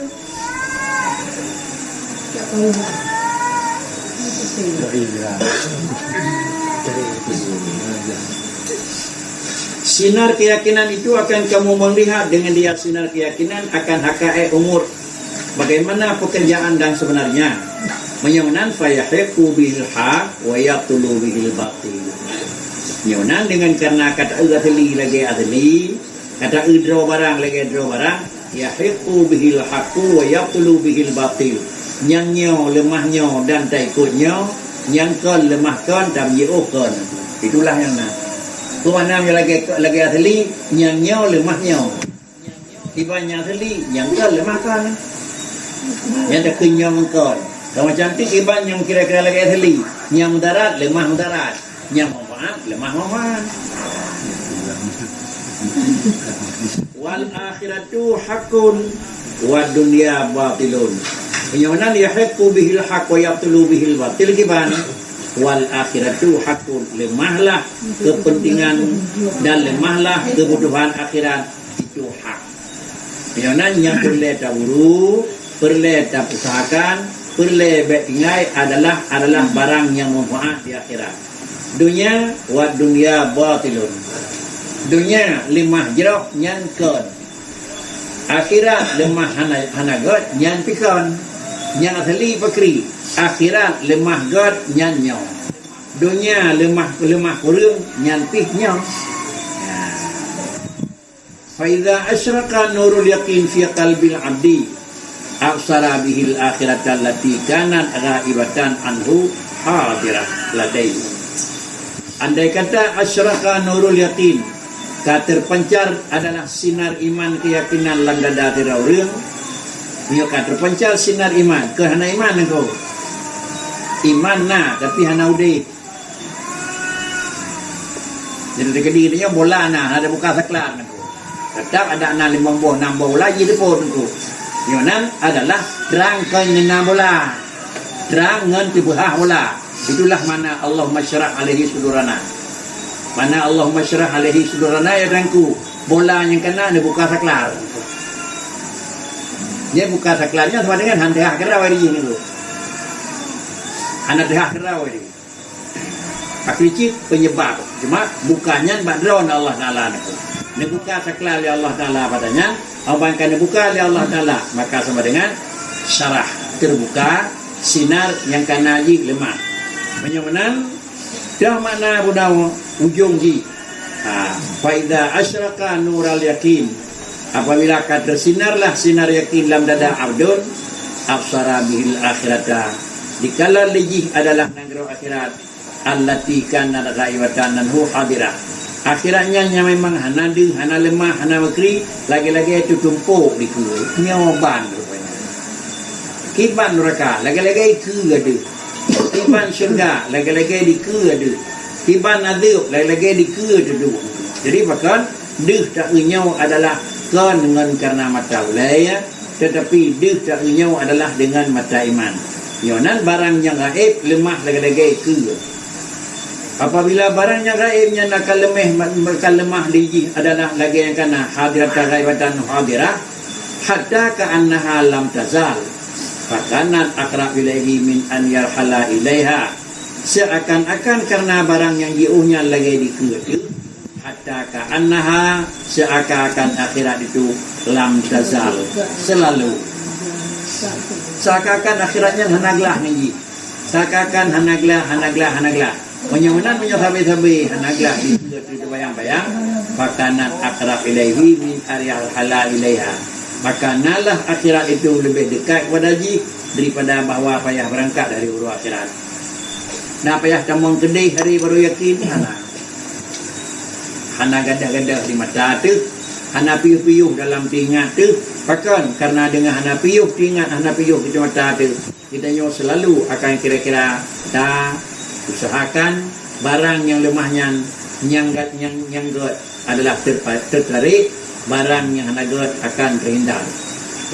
Sinar keyakinan itu akan kamu melihat dengan dia sinar keyakinan akan haqaiq umur. Bagaimana pekerjaan dan sebenarnya. Menyunan fayahiqu bil haq wa yaqtulu bil batil. Menyunan dengan karena kata asli lagi asli, kata idro barang lagi idro barang. Yahiqu bihil haqqu wa yaqtulu bihil batil. Nyangnya lemahnya dan taikutnya, nyangkan lemahkan dan yiukan. Itulah yang nak. Tuanam yang lagi asli, nyangnya lemahnya. Ibanya asli, nyangkan lemahkan. Yang tak kenyang kan. Kalau macam tu iban yang kira-kira lagi asli, nyang mudarat, lemah mudarat. Nyang manfaat, lemah manfaat. Wal akhiratu haqqun wa dunya batilun. Yang yahiqu bihil haqq wa yaqtulu bihil batil gimana? Wal akhiratu haqqun, lemahlah kepentingan dan lemahlah kebutuhan akhirat itu hak. Yang perlu taburu, perlu usahakan, perlu betingai adalah barang yang manfaat di akhirat. Dunia wa dunya batilun. Dunia lemah jerok nyan kon. Akhirat lemah hanagot nyan pikon. Nyan asli pakri. Akhirat lemah god nyan nyo. Dunia lemah kurung nyan pih nyo. Fa idza asyraka nurul yaqin fi qalbil abdi absara bihil akhirat allati kanat ghaibatan anhu hadirah ladai. Andai kata asyraka nurul yaqin, terpancar adalah sinar iman keyakinan landada tirau reung. Dia terpancar sinar iman. Ke hana iman engkau. Iman na tapi hana udit. Jadi dekat dia bola na ada buka saklar engkau. Tetap ada na 5 buah 6 buah bola jadi pun engkau. Yang nan adalah terang kena bola. Terang ngan tibah bola. Itulah mana Allah masyarah alaihi sudurana. Mana Allah masyarah alaihi sudurana ya rangku. Bola yang kena dia buka saklar. Dia buka saklarnya sama dengan handah kerau ini tu. Anak dah kerau ini. Akhirnya penyebab. Cuma bukannya background Allah Taala itu. Dia buka saklar oleh Allah Taala padanya. Apa yang kena buka oleh Allah Taala maka sama dengan syarah terbuka sinar yang kena lemah. Menyamanan dah makna budaw ujung ji. Faida asyraka nural yakin. Apabila kata sinarlah sinar yakin dalam dada abdun absara bihil akhirata. Dikala lejih adalah negara akhirat allati kana ghaibatan anhu hadirah. Akhiratnya yang memang hana deng, hana lemah, hana makri, lagi-lagi itu tumpuk di kulit. Nyawaban rupanya. Kiban neraka, lagi-lagi ke ada. Kiban syurga, lagi-lagi di ke ada. Kiban adab, lagi-lagi di ke ada. Jadi bahkan deh tak inyau adalah kan dengan karena mata wilayah, tetapi deh tak inyau adalah dengan mata iman. Yonan barang yang gaib lemah lagi-lagi ke. Apabila barang yang gaibnya akan lemah diji adalah lagi yang kana hadirat ghaibatan hadirah hatta ka'annaha lam tazal fakanat aqrab ilaihi min an yarhala ilaiha, seakan-akan karena barang yang jauhnya lagi dikeut hatta ka'annaha seakan-akan akhirat itu lam tazal selalu, seakan-akan akhiratnya hanaglah niji, seakan-akan hanaglah menyamanan sabi-sabi hanaglah itu bayang-bayang fakanat aqrab ilaihi min aryal halal ilaiha, maka nalah akhirat itu lebih dekat kepada ji daripada bahawa payah berangkat dari urus akhirat. Nah payah tamang kedai hari baru yakin hana gadah-gadah di mata tu, hana piyuh-piyuh dalam tingat tu, bahkan karena dengan hana piyuh tingat hana piyuh di mata tu kita selalu akan kira-kira dah usahakan barang yang lemahnya yang gut adalah tertarik, barang yang gut akan terhindar.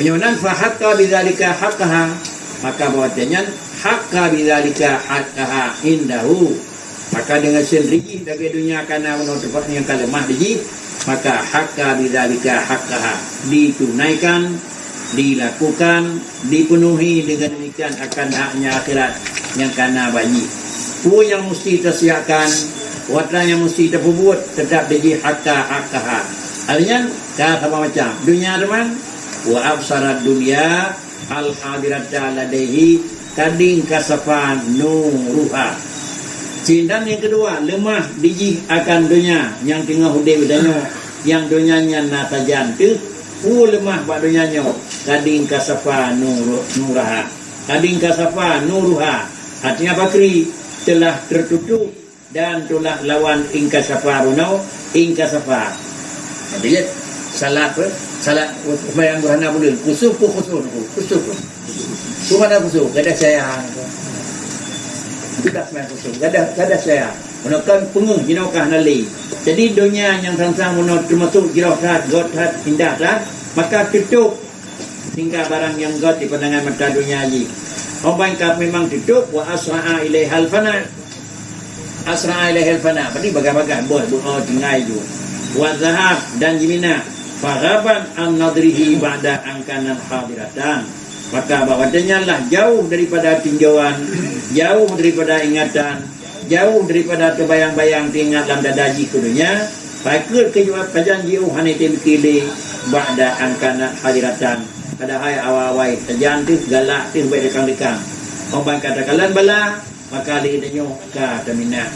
Penyamanan fahakka bidzalika haqqaha, maka bahwasanya hakka bidzalika haqqaha indahu, maka dengan sendiri dari dunia karena menurut yang kalemah diji, maka hakka bidzalika haqqaha ditunaikan, dilakukan, dipenuhi dengan demikian akan haknya akhirat yang kana banyi. Ku yang mesti tersiapkan, watan yang mesti terbuat tetap diji hakka. Artinya dah sama macam dunia teman wa absarat dunia al hadirata ladaihi kading kasafan nuruha. Cindan yang kedua lemah diji akan dunia yang tengah hudai danyo, yang dunianya natajan tu lemah bak dunianya kading kasafan nuraha, kading kasafan nuruha. Artinya bakri telah tertutup dan telah lawan ingkasafa runau ingkasafa. Jadi salat bayang berhana bulan kusuk. Kumana kusuk gadah saya. Tidak main kusuk gadah saya. Menekan penguh jinokah nali. Jadi dunia yang sang-sang menurut termasuk jirauhat godhat indah dah, maka tutup hingga barang yang god di pandangan mata dunia ini. Orang kaf memang tutup wa asra'a ilaihal fana. Asra'a ilaihal fana. Berarti bagai-bagai tinggal itu. Wa zahab dan jimina. Faghaban an nadrihi ba'da angkanan hadiratan. Maka bahwasanya lah jauh daripada tinjauan, jauh daripada ingatan, jauh daripada terbayang-bayang tinggal dalam dadaji kudunya. Pakut kejuap kajan jauh hanitim kili ba'da angkanan hadiratan. Ada hai awal-awal terjantik galak tu baik dekang-dekang. Orang kata kalan bala maka dia tanya ka tamina.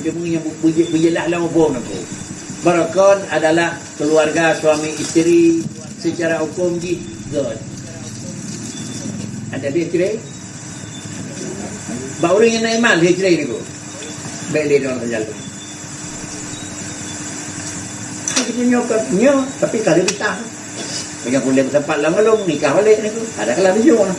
Demi yang berjelah lah pun aku. Barakon adalah keluarga suami isteri secara hukum God. Ada dia cerai? Baru yang nak iman dia cerai ni ko. Baik dia orang terjalan. Nyokapnya tapi kalau kita punya boleh tempat lah ngelong nikah balik ni ada kalau dia orang.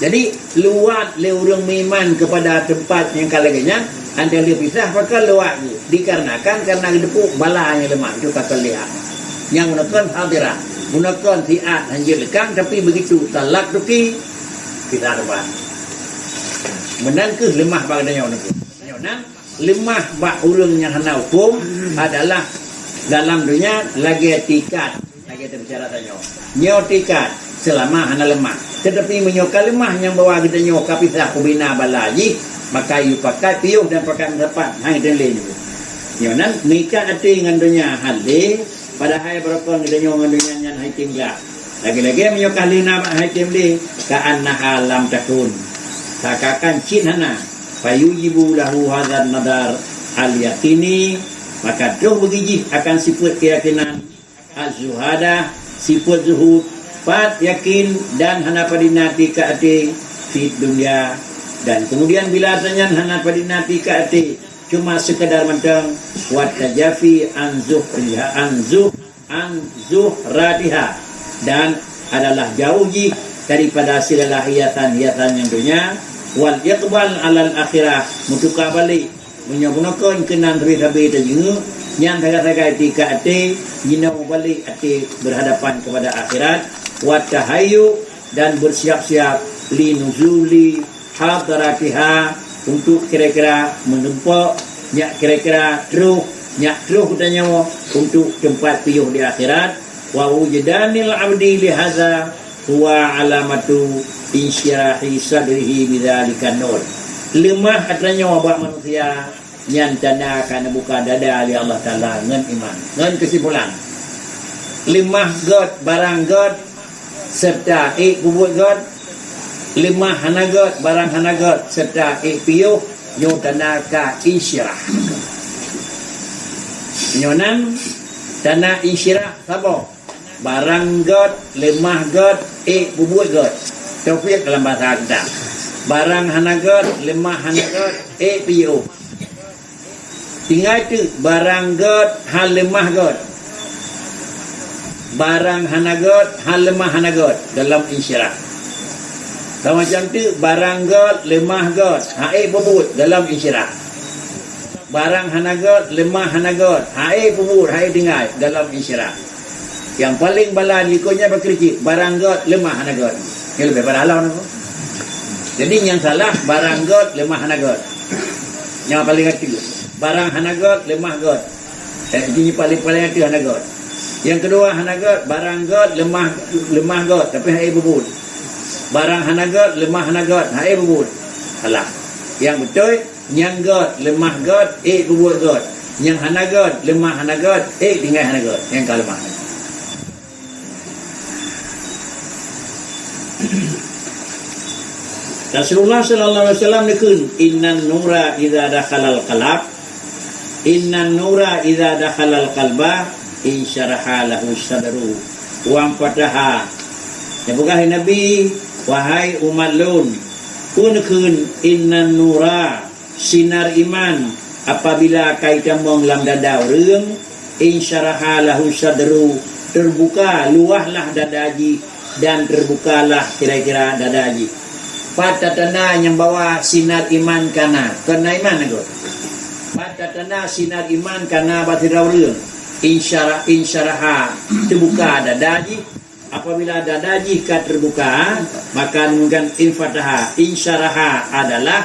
Jadi luat le orang meiman kepada tempat yang kalaganya anda dia pisah maka luat ni dikarenakan karena depuk bala yang lemah itu kata lihat yang gunakan hadirah gunakan tiat anjir lekang tapi begitu talak tuki kita depan menan ke lemah badannya orang tu nyonan lemah bak urang yang hana hukum adalah dalam dunia lagi tikat, lagi terbicara tanya nyo tikat selama hana lemah, tetapi menyoka lemah yang bawa kita nyoka pisah kubina balaji maka you pakai piuh dan pakai dapat hang dan lain nyo nan nikah ati dengan dunia halil pada hai berapa kita nyo dengan dunia yang hai tinggal lagi-lagi menyoka lina hai timli ka anna alam takun takakan cin hana fayujibu lahu hadzal nadar al-yaqini maka doh begiji akan sifat keyakinan az-zuhada sifat zuhud pat yakin dan hana padinati ka ati fi dunia dan kemudian bila tanya hana padinati ka ati cuma sekedar mentang wa tajafi anzuhratiha dan adalah jauh daripada segala hiasan-hiasan yang dunia wal iqbal alal akhirah mutuka balik menyogunakan kenan rihabi tajungu yang tagay tika ate nyinau balik ate berhadapan kepada akhirat wa tahayyu dan bersiap-siap li nuzuli hadaratiha untuk kira-kira menempok nyak kira-kira truh katanya untuk tempat piuh di akhirat wa wujudanil abdi li hadza huwa alamatu insyirahi sadrihi bidzalika nur lemah katanya wabak manusia yang tanda akan buka dada oleh Allah Ta'ala dengan iman dengan kesimpulan lemah God barang God serta bubut God lemah hana God barang hana God serta piuh nyo tanda ka insyirah nyonan tanda insyirah sabo barang God lemah God bubut God taufik dalam bahasa kita barang hana God lemah hana God piuh tinggal tu barang God hal lemah God barang hana God hal lemah hana God dalam insyirah sama macam tu barang God lemah God bubut dalam insyirah barang hana God lemah hana God bubut tinggal dalam insyirah yang paling bala ikutnya berkerikit barang God lemah hana God yang lebih pada halau nak. Jadi yang salah barang God lemah hana God yang paling hati barang hana God lemah God ini paling hati hana God yang kedua hana God barang God lemah God tapi bubut barang hana God lemah hana God bubut salah yang betul yang God lemah God bubut God yang hana God lemah hana God tinggal hana God yang kalemah Rasulullah sallallahu alaihi wasallam nikun innan nura idza dakhalal qalb innan nura idza dakhalal qalba insyaraha lahu sadru wa fataha ya bukan nabi wahai umat lun kun innan nura sinar iman apabila kaitan menglam dada urang insyaraha lahu sadru terbuka luahlah dadaji dan terbukalah kira-kira dadaji pada tanda yang bawa sinar iman kana iman aku pada tanda sinar iman kana batira urang insyaraha terbuka dadaji apabila dadaji ka terbuka maka mungkin infataha insyaraha adalah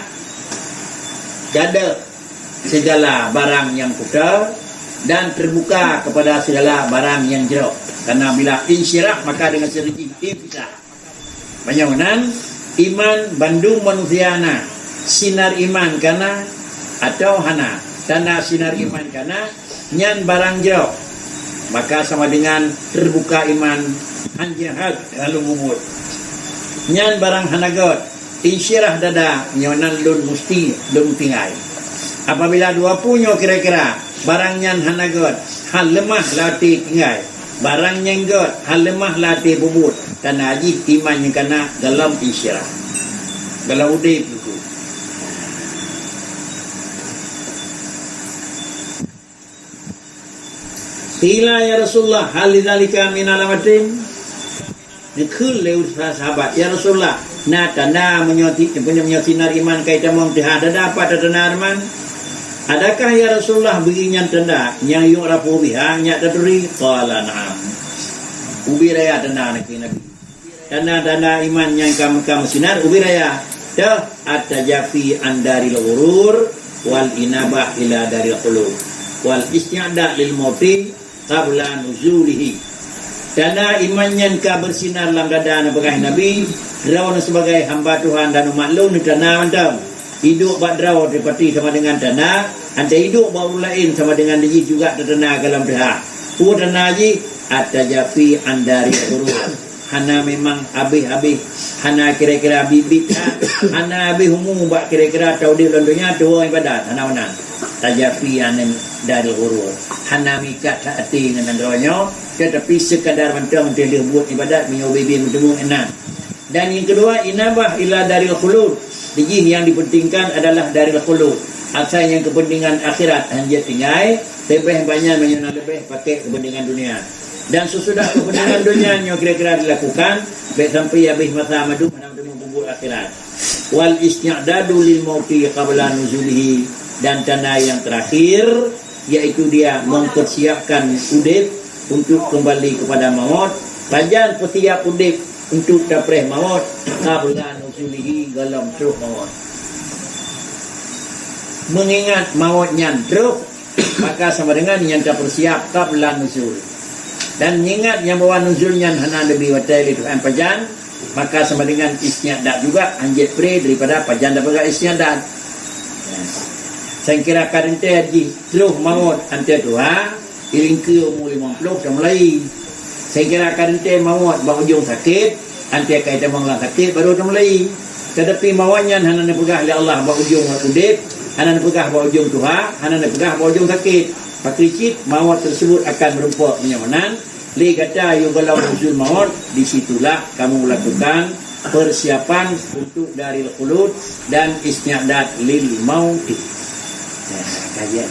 dada segala barang yang kotor dan terbuka kepada segala barang yang jeruk karena bila insyirah maka dengan sedikit pisah banyakan iman bandung manusiana sinar iman kana atau hana tanda sinar iman kana nyan barang jeruk maka sama dengan terbuka iman anjahat lalu bubut nyan barang hana God insyirah dada nyonan lun musti lun tinggai apabila dua punyo kira-kira barang nyan hana God hal lemah lati tinggai barang yang God hal lemah lati bubut dan haji iman yang kena dalam insyirah dalam udip itu Qila ya Rasulullah hal lidzalika min alamatin nikul lewat sahabat ya Rasulullah na tanda menyoti sinar iman kaitan mong ada dapat tanda iman adakah ya Rasulullah beginian tanda yang yu'rafu biha nya tadri qala na'am ubiraya tanda nabi tanda iman yang kamu sinar ubiraya dah at-tajafi andari lurur wal inabah ila daril qulub wal isti'da lil mauti qabla nuzulihi. Dana imannya ka bersinar lang dada na bagay Nabi raw na sebagai hamba Tuhan dan maklum ni tanah mandam hidup badraw seperti sama dengan tanah anda hidup baru lain sama dengan dia juga tanah dalam dah pu tanah ji atajafi andari huruf hana memang habis-habis hana kira-kira bibit hana habis umum bak kira-kira tahu dia lalunya dua ibadat hana mana tajafi anem dari huruf hana mikat hati dengan andronya tetapi sekadar mentang dia buat ibadat menyobibi bertemu enak. Dan yang kedua inabah ila daril khulud. Jadi yang dipentingkan adalah daril khulud. Asal yang kepentingan akhirat hanya tinggal lebih banyak menyana lebih pakai kepentingan dunia. Dan sesudah kepentingan dunia yang kira-kira dilakukan baik sampai habis masa madu mana menunggu akhirat. Wal isti'dadu lil mauti qabla nuzulihi, dan tanda yang terakhir yaitu dia mempersiapkan udip untuk kembali kepada maut. Panjang persiap udip untuk dapreh maut qabla nuzulihi dalam truh maut. Mengingat mautnya truh maka sama dengan yang tak persiap qabla nuzul. Dan ingat yang bawa nuzulnya hana lebih watai itu panjang maka sama dengan istiadat juga anjit pre daripada panjang dapat istiadat. Saya kira kadang haji truh maut ante dua iring ke umur 50 dah mulai. Saya kira kadang maut bang ujung sakit ante kaitan bang sakit baru dah mulai. Tetapi mautnya hana nak pegah oleh Allah bang ujung udip, hana nak pegah bang ujung Tuhan, hana nak pegah bang ujung sakit. Pakricit maut tersebut akan berupa kenyamanan. Li kata yu kalau nuzul maut, disitulah kamu lakukan persiapan untuk daril khulud dan isti'dad lil mauti. Kajian